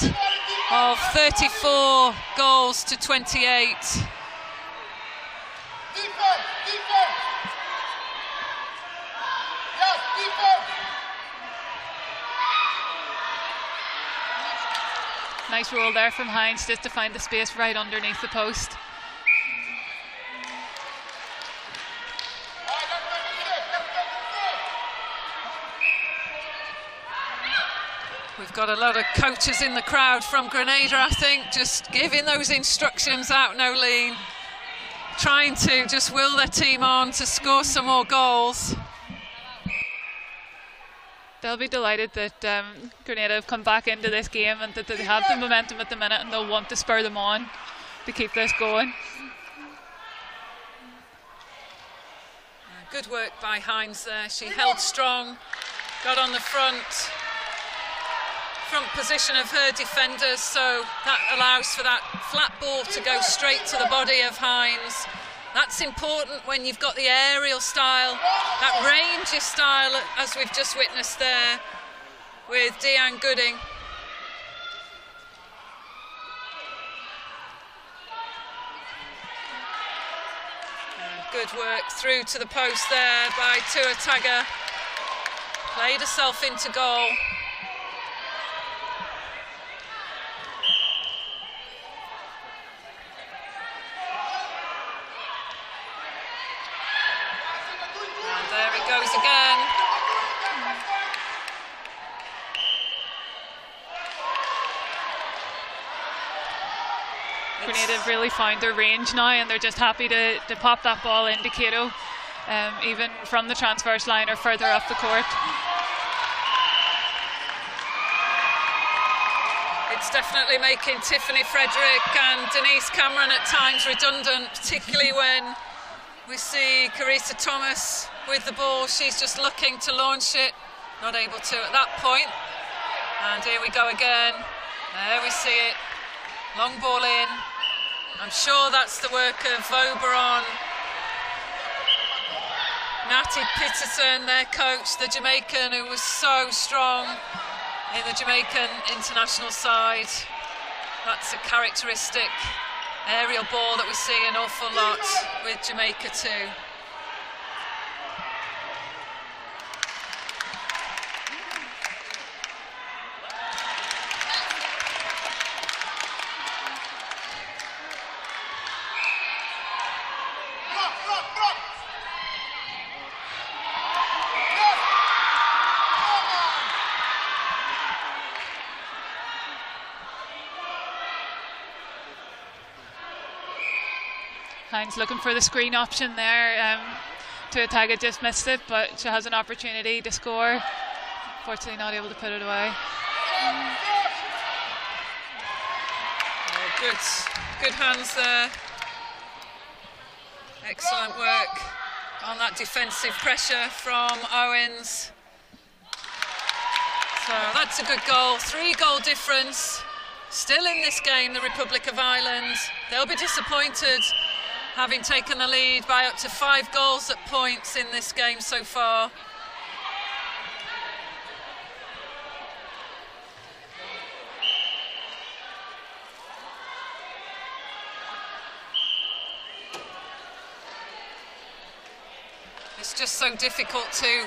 of 34 goals to 28. Nice roll there from Hines just to find the space right underneath the post. We've got a lot of coaches in the crowd from Grenada, I think, just giving those instructions out, Nolene. Trying to just will their team on to score some more goals. They'll be delighted that Grenada have come back into this game and that they have the momentum at the minute, and they'll want to spur them on to keep this going. Good work by Hines there. She held strong, got on the front position of her defenders, so that allows for that flat ball to go straight to the body of Hines. That's important when you've got the aerial style, that rangy style, as we've just witnessed there with Deanne Gooding. Good work through to the post there by Tuataga. Played herself into goal. There it goes again. Grenada have really found their range now, and they're just happy to pop that ball into Cato, even from the transverse line or further up the court. It's definitely making Tiffany Frederick and Denise Cameron at times redundant, particularly when we see Carissa Thomas with the ball. She's just looking to launch it, not able to at that point. And here we go again. There we see it. Long ball in. I'm sure that's the work of Oberon. Natty Peterson, their coach, the Jamaican, who was so strong in the Jamaican international side. That's a characteristic aerial ball that we see an awful lot with Jamaica too. Hines looking for the screen option there. Tuataga just missed it, but she has an opportunity to score. Fortunately not able to put it away. Oh, good hands there. Excellent work on that defensive pressure from Owens. So that's a good goal. 3-goal difference. Still in this game, the Republic of Ireland. They'll be disappointed having taken the lead by up to 5 goals at points in this game so far. It's just so difficult to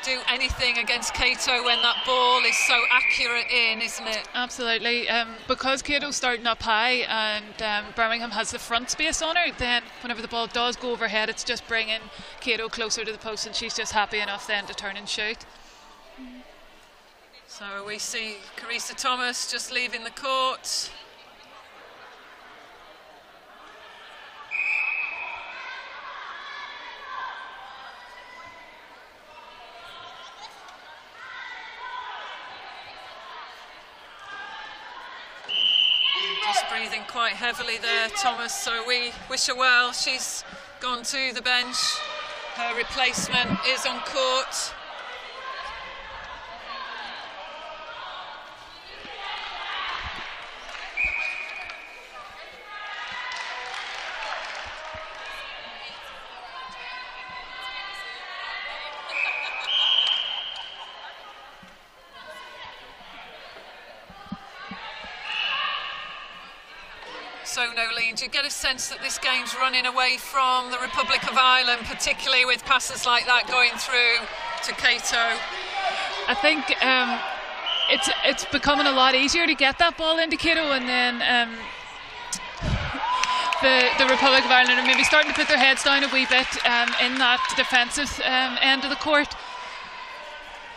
do anything against Cato when that ball is so accurate in, isn't it? Absolutely. Because Cato's starting up high and Birmingham has the front space on her, then whenever the ball does go overhead, it's just bringing Cato closer to the post, and she's just happy enough then to turn and shoot. So we see Carissa Thomas just leaving the court. Breathing quite heavily there, Thomas, so we wish her well. She's gone to the bench. Her replacement is on court. So, Nolene, do you get a sense that this game's running away from the Republic of Ireland, particularly with passes like that going through to Cato? I think it's becoming a lot easier to get that ball into Cato, and then the Republic of Ireland are maybe starting to put their heads down a wee bit in that defensive end of the court.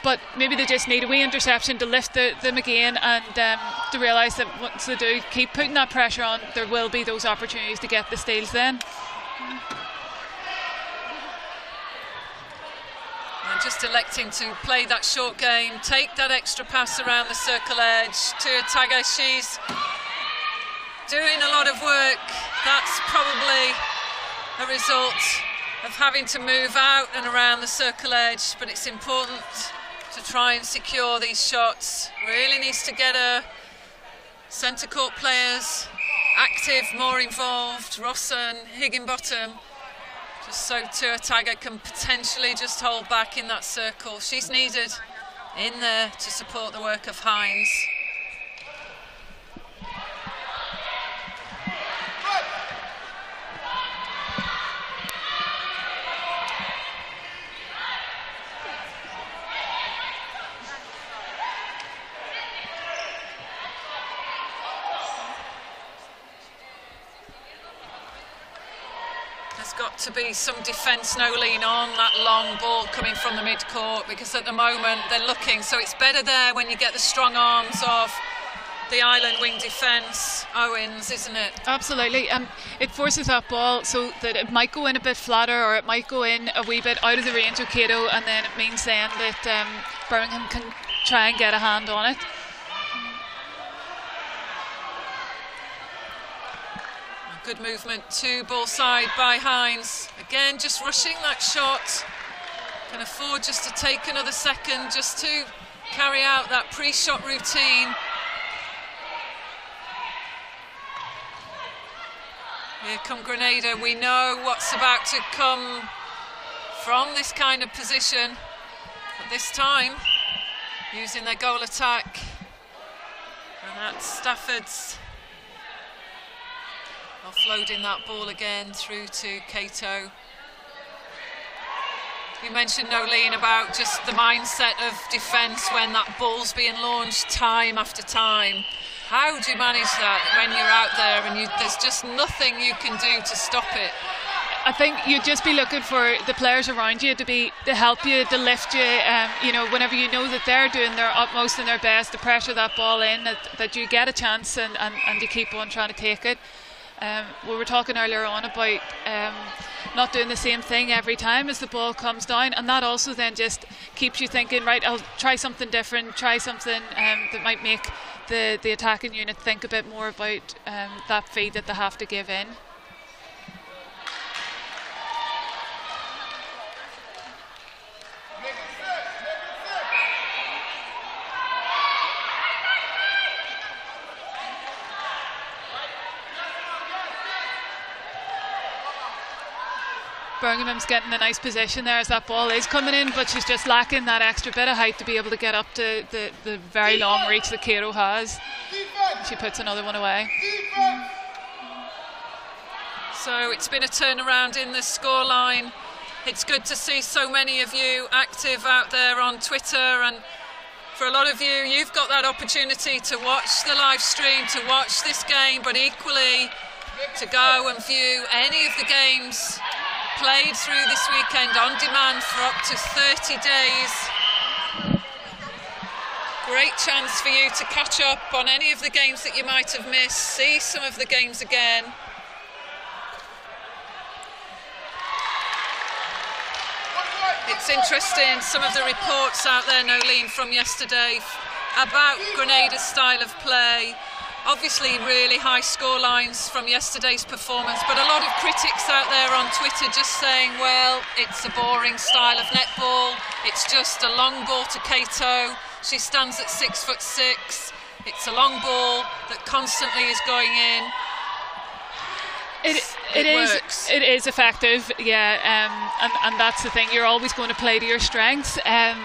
But maybe they just need a wee interception to lift them again, and to realise that once they do keep putting that pressure on, there will be those opportunities to get the steals then. And just electing to play that short game, take that extra pass around the circle edge. Tuataga, she's doing a lot of work. That's probably a result of having to move out and around the circle edge, but it's important to try and secure these shots. Really needs to get her centre court players active, more involved. Rosson, Higginbottom, just so Tuataga can potentially just hold back in that circle. She's needed in there to support the work of Hines. Got to be some defence, Nolene, on that long ball coming from the mid-court, because at the moment they're looking, so it's better there when you get the strong arms of the Ireland wing defence, Owens, isn't it? Absolutely, and it forces that ball so that it might go in a bit flatter, or it might go in a wee bit out of the range of Cato, and then it means then that Birmingham can try and get a hand on it. Good movement to ball side by Hines. Again, just rushing that shot. Can afford just to take another second just to carry out that pre-shot routine. Here come Grenada. We know what's about to come from this kind of position. But this time, using their goal attack. And that's Stafford's offloading that ball again through to Cato. You mentioned, Nolene, about just the mindset of defence when that ball's being launched time after time. How do you manage that when you're out there and there's just nothing you can do to stop it? I think you'd just be looking for the players around you to help you, to lift you. You know, whenever you know that they're doing their utmost and their best to pressure that ball in, that you get a chance and you keep on trying to take it. We were talking earlier on about not doing the same thing every time as the ball comes down, and that also then just keeps you thinking, right, I'll try something different, try something that might make the attacking unit think a bit more about that feed that they have to give in. Birmingham's getting a nice position there as that ball is coming in, but she's just lacking that extra bit of height to be able to get up to the very long reach that Cato has. She puts another one away. So it's been a turnaround in the scoreline. It's good to see so many of you active out there on Twitter, and for a lot of you, you've got that opportunity to watch the live stream, to watch this game, but equally to go and view any of the games played through this weekend on demand for up to 30 days. Great chance for you to catch up on any of the games that you might have missed, see some of the games again. It's interesting, some of the reports out there, Nolene, from yesterday about Grenada's style of play. Obviously really high score lines from yesterday's performance, but a lot of critics out there on Twitter just saying, well, it's a boring style of netball, it's just a long ball to Cato, she stands at 6'6", it's a long ball that constantly is going in. It is effective, yeah, and that's the thing, you're always going to play to your strengths, and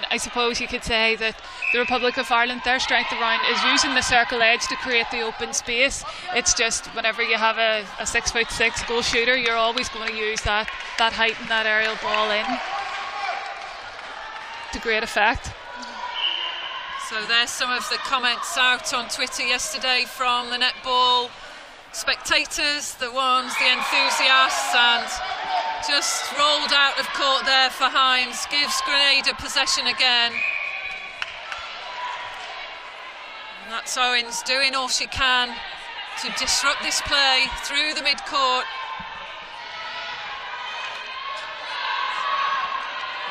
I suppose you could say that the Republic of Ireland, their strength around is using the circle edge to create the open space. It's just whenever you have a 6'6" goal shooter, you're always going to use that height and that aerial ball in to great effect. So there's some of the comments out on Twitter yesterday from the netball spectators, the enthusiasts, and just rolled out of court there for Hines, gives Grenada possession again. And that's Owens doing all she can to disrupt this play through the mid-court.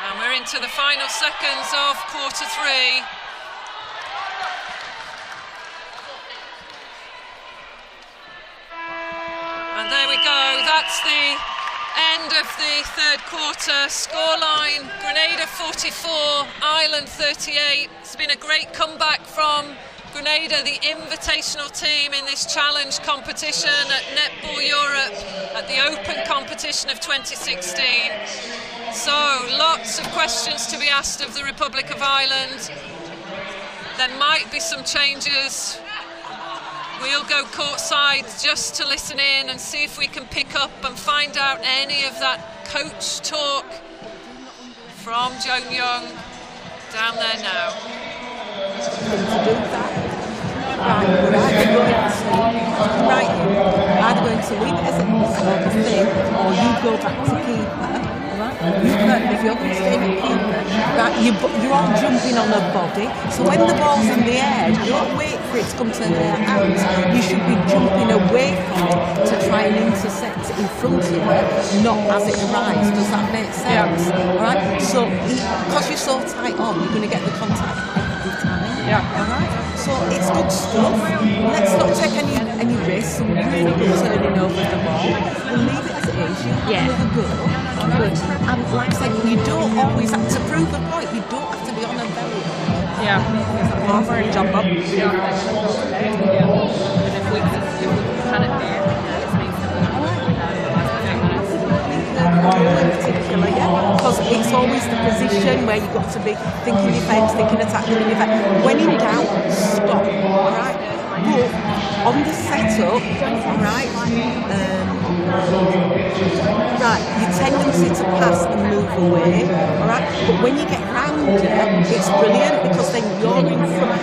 And we're into the final seconds of quarter three. And there we go, that's the end of the third quarter. Scoreline, Grenada 44, Ireland 38. It's been a great comeback from Grenada, the invitational team in this challenge competition at Netball Europe, at the Open competition of 2016. So, lots of questions to be asked of the Republic of Ireland. There might be some changes. We'll go courtside just to listen in and see if we can pick up and find out any of that coach talk from Joan Young down there now. Either going to leave it as a thing, or you go back to keeper. If you're going to stay with keeper, you're all jumping on the body. So when the ball's in the air, don't wait for it to come to their hands. You should be jumping away from it to try and intercept in front of you, not as it arrives. Does that make sense? Yeah. All right. So because you're so tight on, you're going to get the contact every time. Yeah. All right. So it's good stuff. Let's not take any risks. some good turning over the ball. We'll leave it as it is. You have another go. Good. And like I said, you don't always have to prove a point. You don't have to be on a belly. Yeah. Great job, Bob. And if we had it there, it makes it particular, yeah, because it's always the position where you've got to be thinking defence, thinking attack, thinking defence. When in doubt, stop, all right? But on the setup, right, your tendency to pass and move away, all right? But when you get round her, it's brilliant because then you're in front.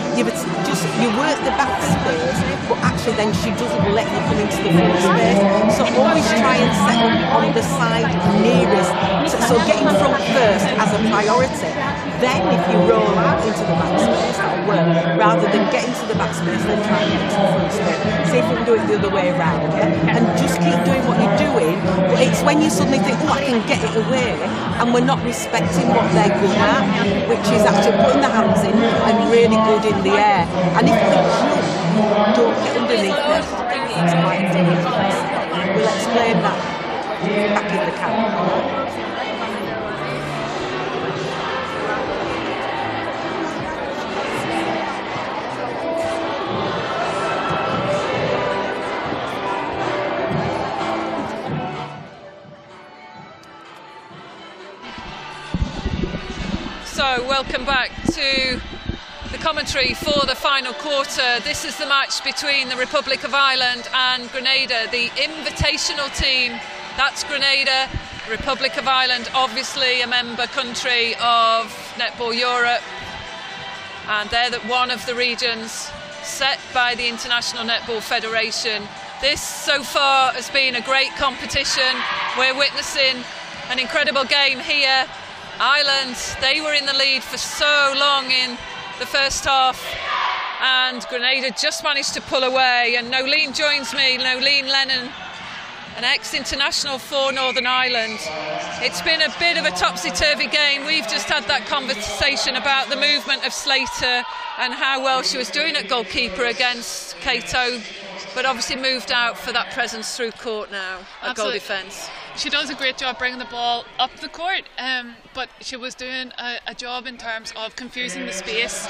You work the back space, but actually then she doesn't let you come into the front space. So always try and set up on the side nearest. So get in front first as a priority. Then if you roll out into the back space, that'll work. Rather than get into the back space and then try and get into the front space. See if we can do it the other way around, yeah? And just keep doing what you're doing. But it's when you suddenly think, oh, I can get it away, and we're not respecting what they're good at, which is actually putting the hands in and really good in the air. And if they jump, don't get underneath them. It's quite dangerous. We'll explain that back in the camp. So welcome back to the commentary for the final quarter. This is the match between the Republic of Ireland and Grenada, the invitational team. That's Grenada. Republic of Ireland, obviously a member country of Netball Europe, and they're one of the regions set by the International Netball Federation. This so far has been a great competition. We're witnessing an incredible game here. Ireland, they were in the lead for so long in the first half, and Grenada just managed to pull away. And Nolene joins me, Nolene Lennon, an ex-international for Northern Ireland. It's been a bit of a topsy-turvy game. We've just had that conversation about the movement of Slater and how well she was doing at goalkeeper against Cato, but obviously moved out for that presence through court now at goal defence. She does a great job bringing the ball up the court, but she was doing a job in terms of confusing the space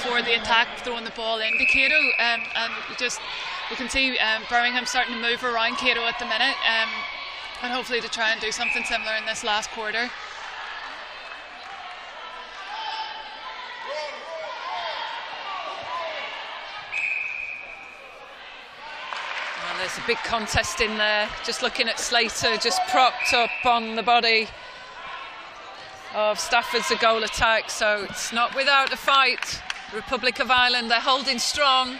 for the attack, throwing the ball into Cato, and we can see Birmingham starting to move around Cato at the minute, and hopefully to try and do something similar in this last quarter. There's a big contest in there. Just looking at Slater, just propped up on the body of Stafford's goal attack. So it's not without a fight. Republic of Ireland, they're holding strong.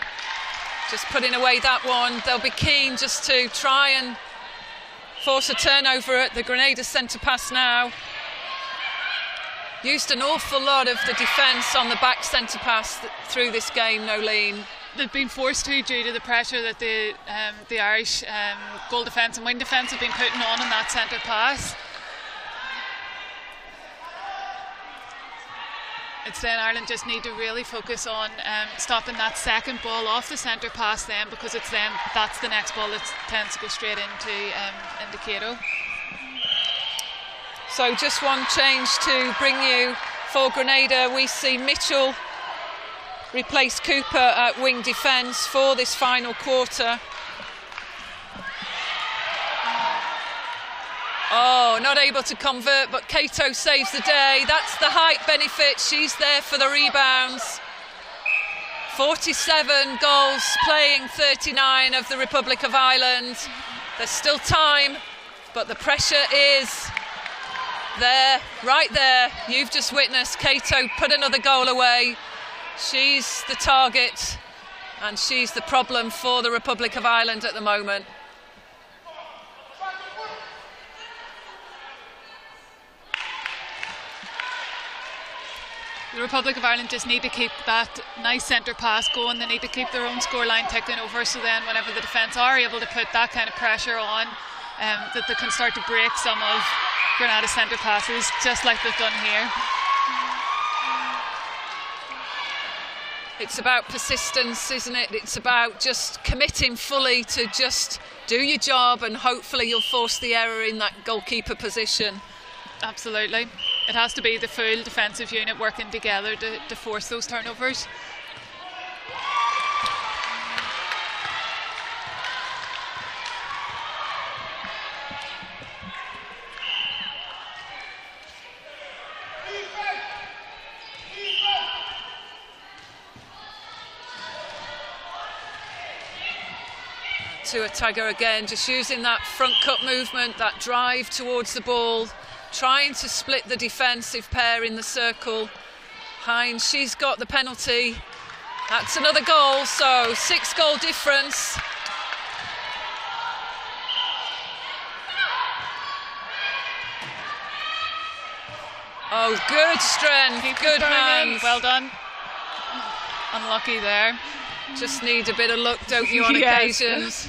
Just putting away that one. They'll be keen just to try and force a turnover at the Grenada centre pass now. Used an awful lot of the defence on the back centre pass through this game, Nolene. They've been forced to due to the pressure that the Irish goal defence and wing defence have been putting on that centre pass. It's then Ireland just need to really focus on stopping that second ball off the centre pass then, because it's then that's the next ball that tends to go straight into Cato. So just one change to bring you for Grenada. We see Mitchell replace Cooper at wing defence for this final quarter. Oh, not able to convert, but Cato saves the day. That's the height benefit. She's there for the rebounds. 47 goals, playing 39 of the Republic of Ireland. There's still time, but the pressure is there, right there. You've just witnessed Cato put another goal away. She's the target, and she's the problem for the Republic of Ireland at the moment. The Republic of Ireland just need to keep that nice centre pass going. They need to keep their own scoreline ticking over, so then whenever the defence are able to put that kind of pressure on, that they can start to break some of Grenada's centre passes, just like they've done here. It's about persistence, isn't it? It's about just committing fully to just do your job, and hopefully you'll force the error in that goalkeeper position. Absolutely. It has to be the full defensive unit working together to force those turnovers. To Otago again, just using that front cut movement, that drive towards the ball, trying to split the defensive pair in the circle. Hines, she's got the penalty. That's another goal, so 6-goal difference. Oh, good strength, good hands. Well done. Unlucky there. Just need a bit of luck, don't you, on occasions?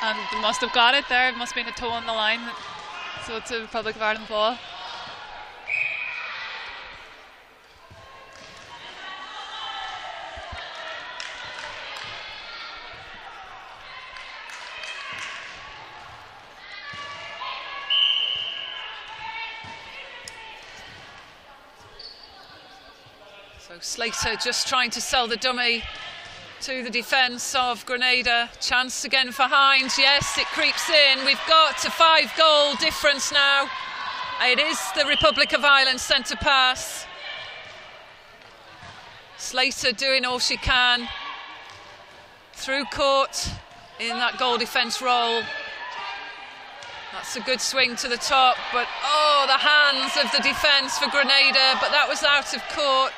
And they must have got it there. It must have been a toe on the line. So it's a Republic of Ireland ball. So Slater just trying to sell the dummy to the defence of Grenada. Chance again for Hines. Yes, it creeps in. We've got a 5-goal difference now. It is the Republic of Ireland centre pass. Slater doing all she can. Through court in that goal defence role. That's a good swing to the top, but oh, the hands of the defence for Grenada, but that was out of court.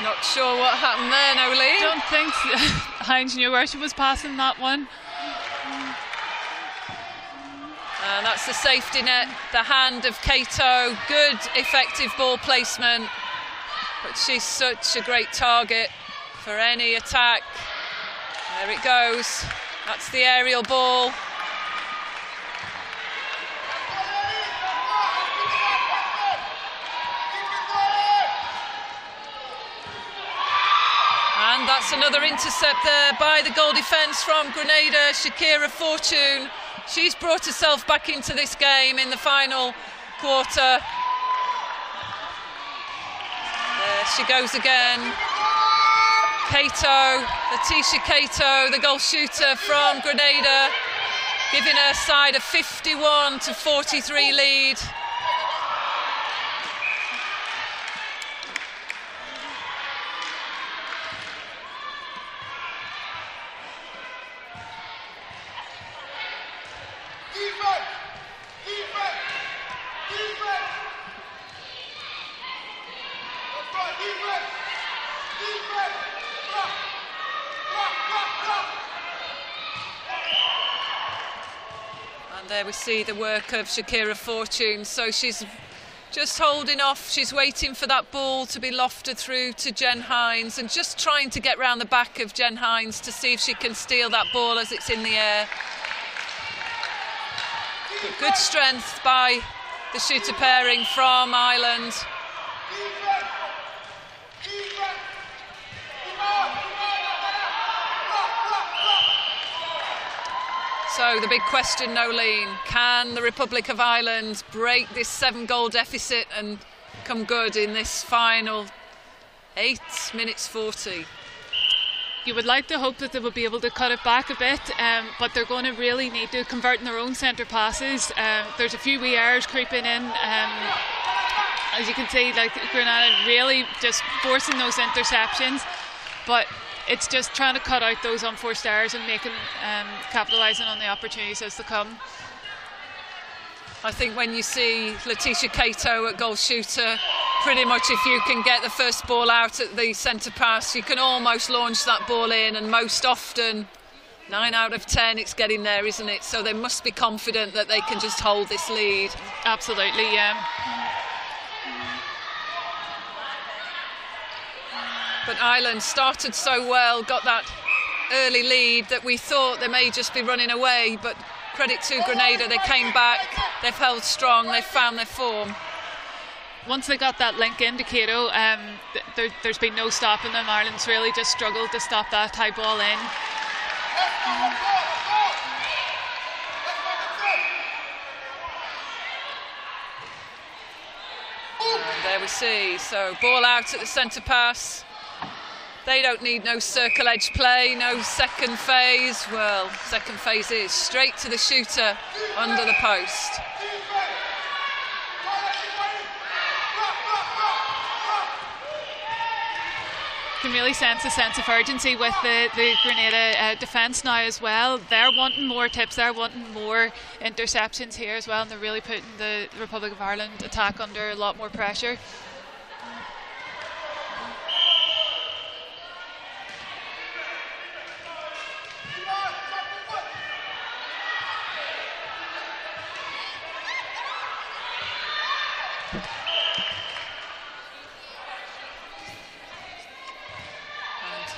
Not sure what happened there, Nolene. Don't think Hines knew where she was passing that one. And that's the safety net, the hand of Cato. Good, effective ball placement. But she's such a great target for any attack. There it goes. That's the aerial ball. And that's another intercept there by the goal defence from Grenada, Shakira Fortune. She's brought herself back into this game in the final quarter. There she goes again. Cato, Letitia Cato, the goal shooter from Grenada, giving her side a 51-43 lead. And there we see the work of Shakira Fortune. So she's just holding off, she's waiting for that ball to be lofted through to Jen Hines and just trying to get round the back of Jen Hines to see if she can steal that ball as it's in the air. But good strength by the shooter pairing from Ireland. So the big question, Nolene, can the Republic of Ireland break this 7-goal deficit and come good in this final 8 minutes 40? You would like to hope that they will be able to cut it back a bit, but they're going to really need to convert in their own centre passes. There's a few wee errors creeping in. As you can see, like Grenada really just forcing those interceptions, but it's just trying to cut out those unforced errors and making capitalising on the opportunities as they come. I think when you see Letitia Cato at goal shooter, pretty much if you can get the first ball out at the centre pass, you can almost launch that ball in, and most often 9 out of 10 it's getting there, isn't it? So they must be confident that they can just hold this lead. Absolutely, yeah. But Ireland started so well, got that early lead that we thought they may just be running away, but credit to Grenada. They came back, they've held strong, they've found their form. Once they got that link into Cato, there's been no stopping them. Ireland's really just struggled to stop that high ball in. And there we see, so ball out at the centre pass. They don't need no circle edge play, no second phase. Well, second phase is straight to the shooter under the post. You can really sense a sense of urgency with the Grenada defence now as well. They're wanting more tips, they're wanting more interceptions here as well, and they're really putting the Republic of Ireland attack under a lot more pressure.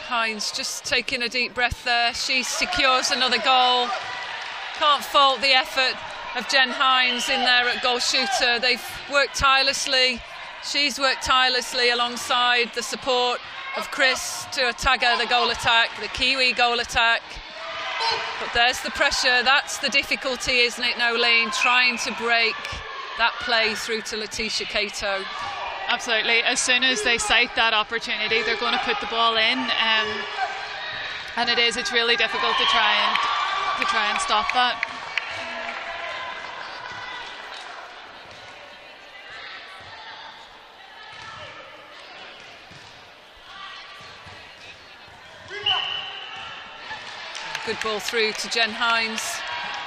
Hines just taking a deep breath there. She secures another goal. Can't fault the effort of Jen Hines in there at goal shooter. They've worked tirelessly. She's worked tirelessly alongside the support of Chris to tagger the goal attack, the Kiwi goal attack. But there's the pressure. That's the difficulty, isn't it, Nolene? Trying to break that play through to Letitia Cato. Absolutely. As soon as they sight that opportunity, they're going to put the ball in, and it's really difficult to try and stop that. Good ball through to Jen Hines.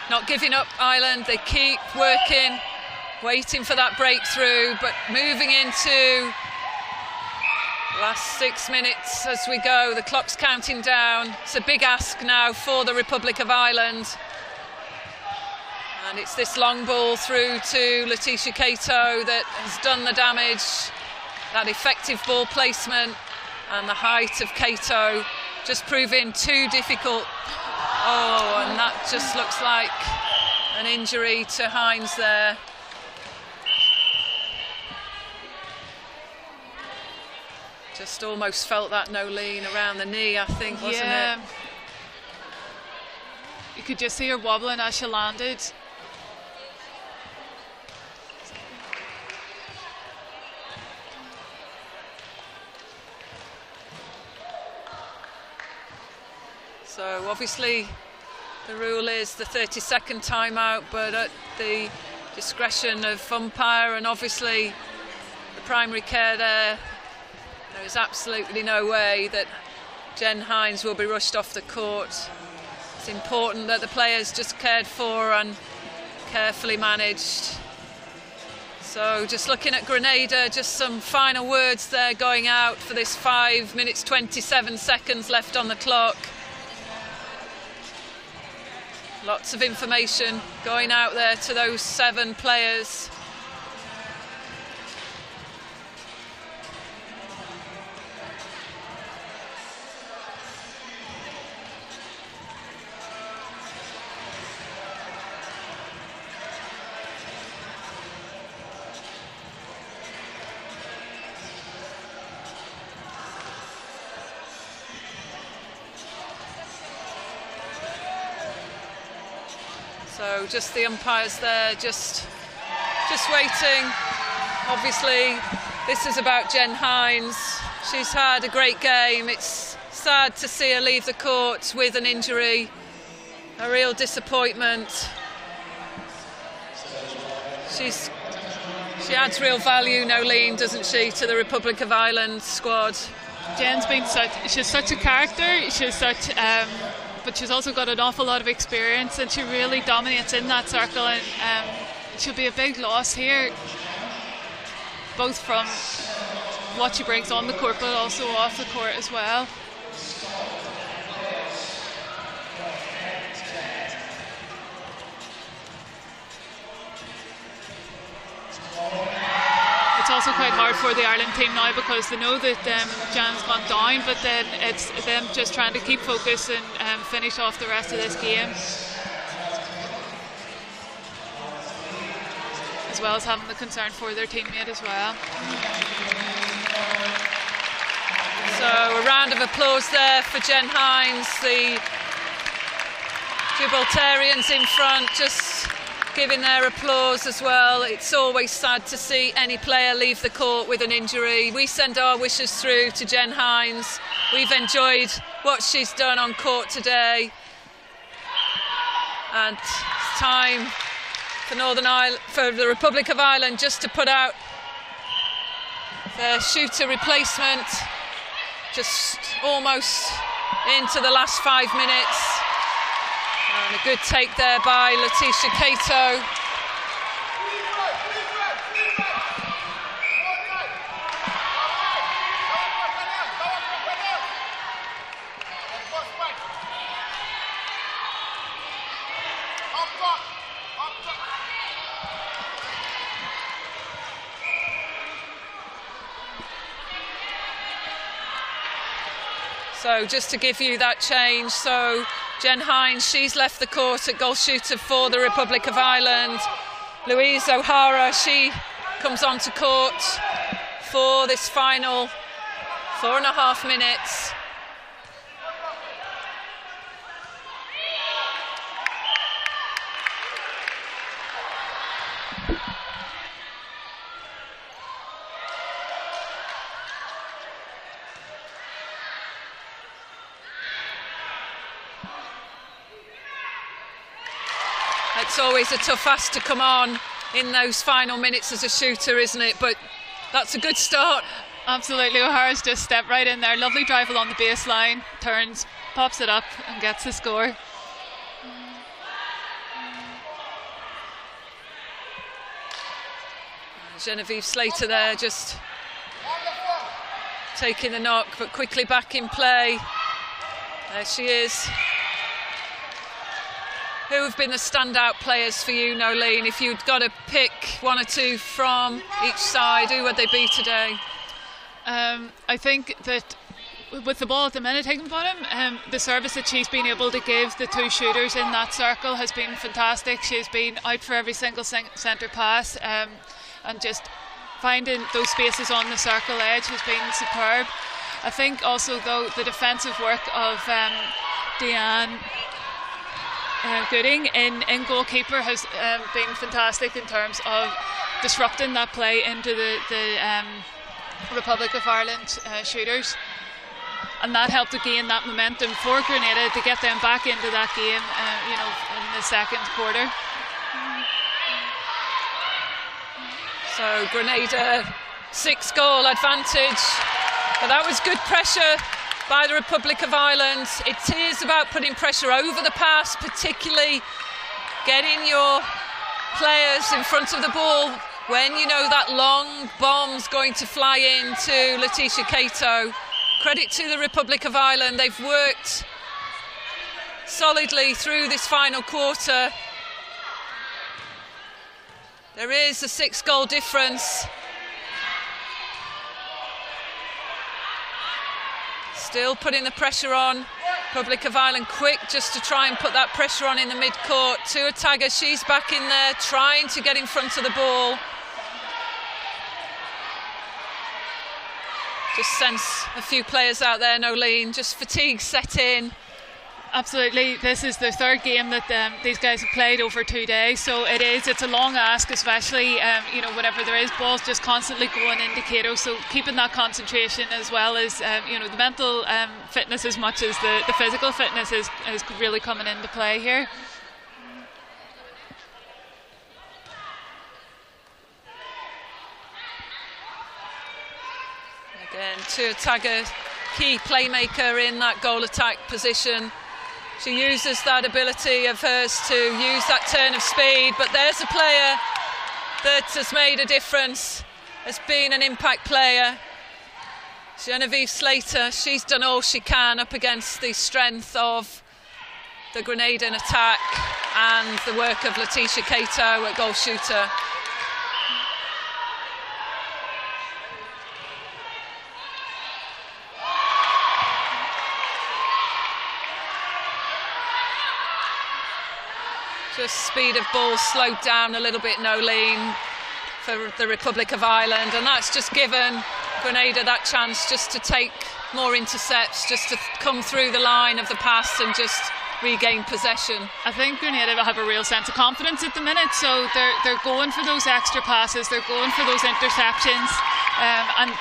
Not giving up, Ireland. They keep working. Waiting for that breakthrough, but moving into last 6 minutes as we go. The clock's counting down. It's a big ask now for the Republic of Ireland. And it's this long ball through to Letitia Cato that has done the damage. That effective ball placement and the height of Cato just proving too difficult. Oh, and that just looks like an injury to Hines there. Just almost felt that Nolene around the knee, I think, wasn't it? You could just see her wobbling as she landed. So obviously the rule is the 30-second timeout, but at the discretion of umpire and obviously the primary care there, there is absolutely no way that Jen Hines will be rushed off the court. It's important that the players just cared for and carefully managed. So just looking at Grenada, just some final words there going out for this 5 minutes 27 seconds left on the clock. Lots of information going out there to those 7 players. So just the umpires there, just waiting. Obviously, this is about Jen Hines. She's had a great game. It's sad to see her leave the court with an injury. A real disappointment. She adds real value, Nolene, doesn't she, to the Republic of Ireland squad. Jen's been she's such a character. She's such. But she's also got an awful lot of experience, and she really dominates in that circle, and she'll be a big loss here, both from what she brings on the court but also off the court as well. It's also quite hard for the Ireland team now because they know that Jan's gone down, but then it's them just trying to keep focus and finish off the rest of this game. as well as having the concern for their teammate as well. So a round of applause there for Jen Hines, the Gibraltarians in front, just giving their applause as well. It's always sad to see any player leave the court with an injury. We send our wishes through to Jen Hines. We've enjoyed what she's done on court today. And it's time for for the Republic of Ireland just to put out their shooter replacement, just almost into the last 5 minutes. And a good take there by Letitia Cato. So just to give you that change, so Jen Hines, she's left the court at goal shooter for the Republic of Ireland. Louise O'Hara, she comes onto court for this final 4.5 minutes. It's always a tough ask to come on in those final minutes as a shooter, isn't it? But that's a good start. Absolutely, O'Hara's just stepped right in there. Lovely drive along the baseline, turns, pops it up and gets the score. Genevieve Slater there just taking the knock, but quickly back in play. There she is. Who have been the standout players for you, Nolene? If you'd got to pick one or two from each side, who would they be today? I think that with the ball at the minute taken from him, the service that she's been able to give the two shooters in that circle has been fantastic. She's been out for every single centre pass, and just finding those spaces on the circle edge has been superb. I think also, though, the defensive work of Deanne Gooding in goalkeeper has been fantastic in terms of disrupting that play into the Republic of Ireland shooters, and that helped to gain that momentum for Grenada to get them back into that game, in the second quarter. So Grenada 6-goal advantage, but that was good pressure by the Republic of Ireland. It is about putting pressure over the pass, particularly getting your players in front of the ball when you know that long bomb's going to fly into Letitia Cato. Credit to the Republic of Ireland. They've worked solidly through this final quarter. There is a 6-goal difference. Still putting the pressure on. Republic of Ireland quick just to try and put that pressure on in the mid-court. Tuataga, she's back in there trying to get in front of the ball. Just sense a few players out there, Nolene, just fatigue set in. Absolutely, this is the third game that these guys have played over 2 days, so it's a long ask, especially whenever there is balls just constantly going into Cato, so keeping that concentration as well as the mental fitness as much as the physical fitness is really coming into play here. Again, Tuataga, key playmaker in that goal attack position. She uses that ability of hers to use that turn of speed, but there's a player that has made a difference, has been an impact player. Genevieve Slater, she's done all she can up against the strength of the Grenadan attack and the work of Letitia Cato at goal shooter. Just speed of ball slowed down a little bit, Nolene. for the Republic of Ireland, and that's just given Grenada that chance just to take more intercepts, just to come through the line of the pass and just regain possession. I think Grenada have a real sense of confidence at the minute, so they're going for those extra passes, they're going for those interceptions, and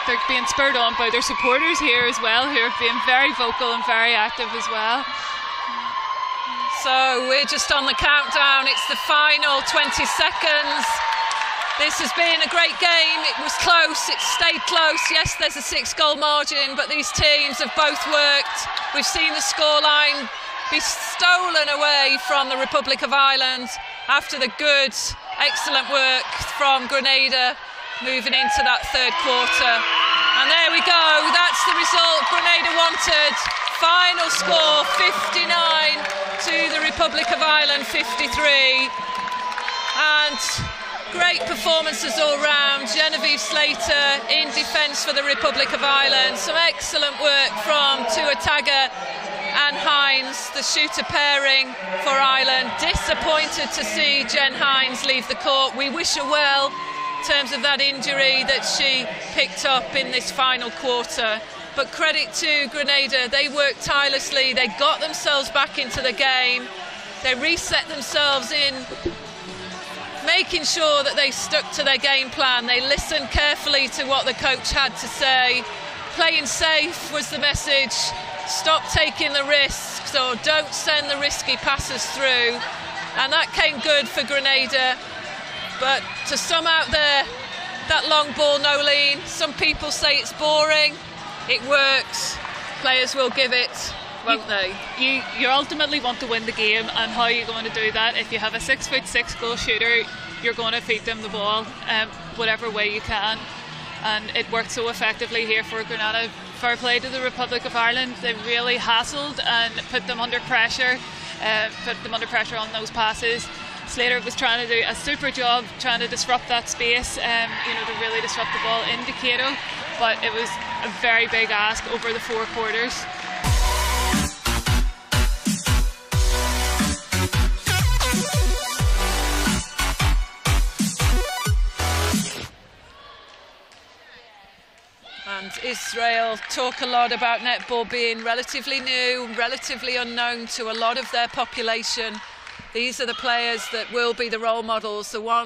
they're being spurred on by their supporters here as well, who are being very vocal and very active as well. So we're just on the countdown, it's the final 20 seconds. This has been a great game, it was close, it stayed close. Yes, there's a 6-goal margin, but these teams have both worked. We've seen the scoreline be stolen away from the Republic of Ireland after the good, excellent work from Grenada moving into that third quarter. And there we go, that's the result Grenada wanted. Final score 59 to the Republic of Ireland 53. And great performances all round. Genevieve Slater in defence for the Republic of Ireland. Some excellent work from Tuataga and Hines, the shooter pairing for Ireland. Disappointed to see Jen Hines leave the court. We wish her well in terms of that injury that she picked up in this final quarter. But credit to Grenada, they worked tirelessly. They got themselves back into the game. They reset themselves in making sure that they stuck to their game plan. They listened carefully to what the coach had to say. Playing safe was the message. Stop taking the risks, or don't send the risky passes through. And that came good for Grenada. But to some out there, that long ball, Nolene, some people say it's boring. It works. Players will give it, won't they? You ultimately want to win the game, and how are you going to do that? If you have a 6'6" goal shooter, you're going to feed them the ball whatever way you can, and it worked so effectively here for Grenada. Fair play to the Republic of Ireland. They really hassled and put them under pressure on those passes. Slater was trying to do a super job trying to disrupt that space, to really disrupt the ball into Cato, but it was a very big ask over the 4 quarters. And Israel talk a lot about netball being relatively new, relatively unknown to a lot of their population. These are the players that will be the role models, the ones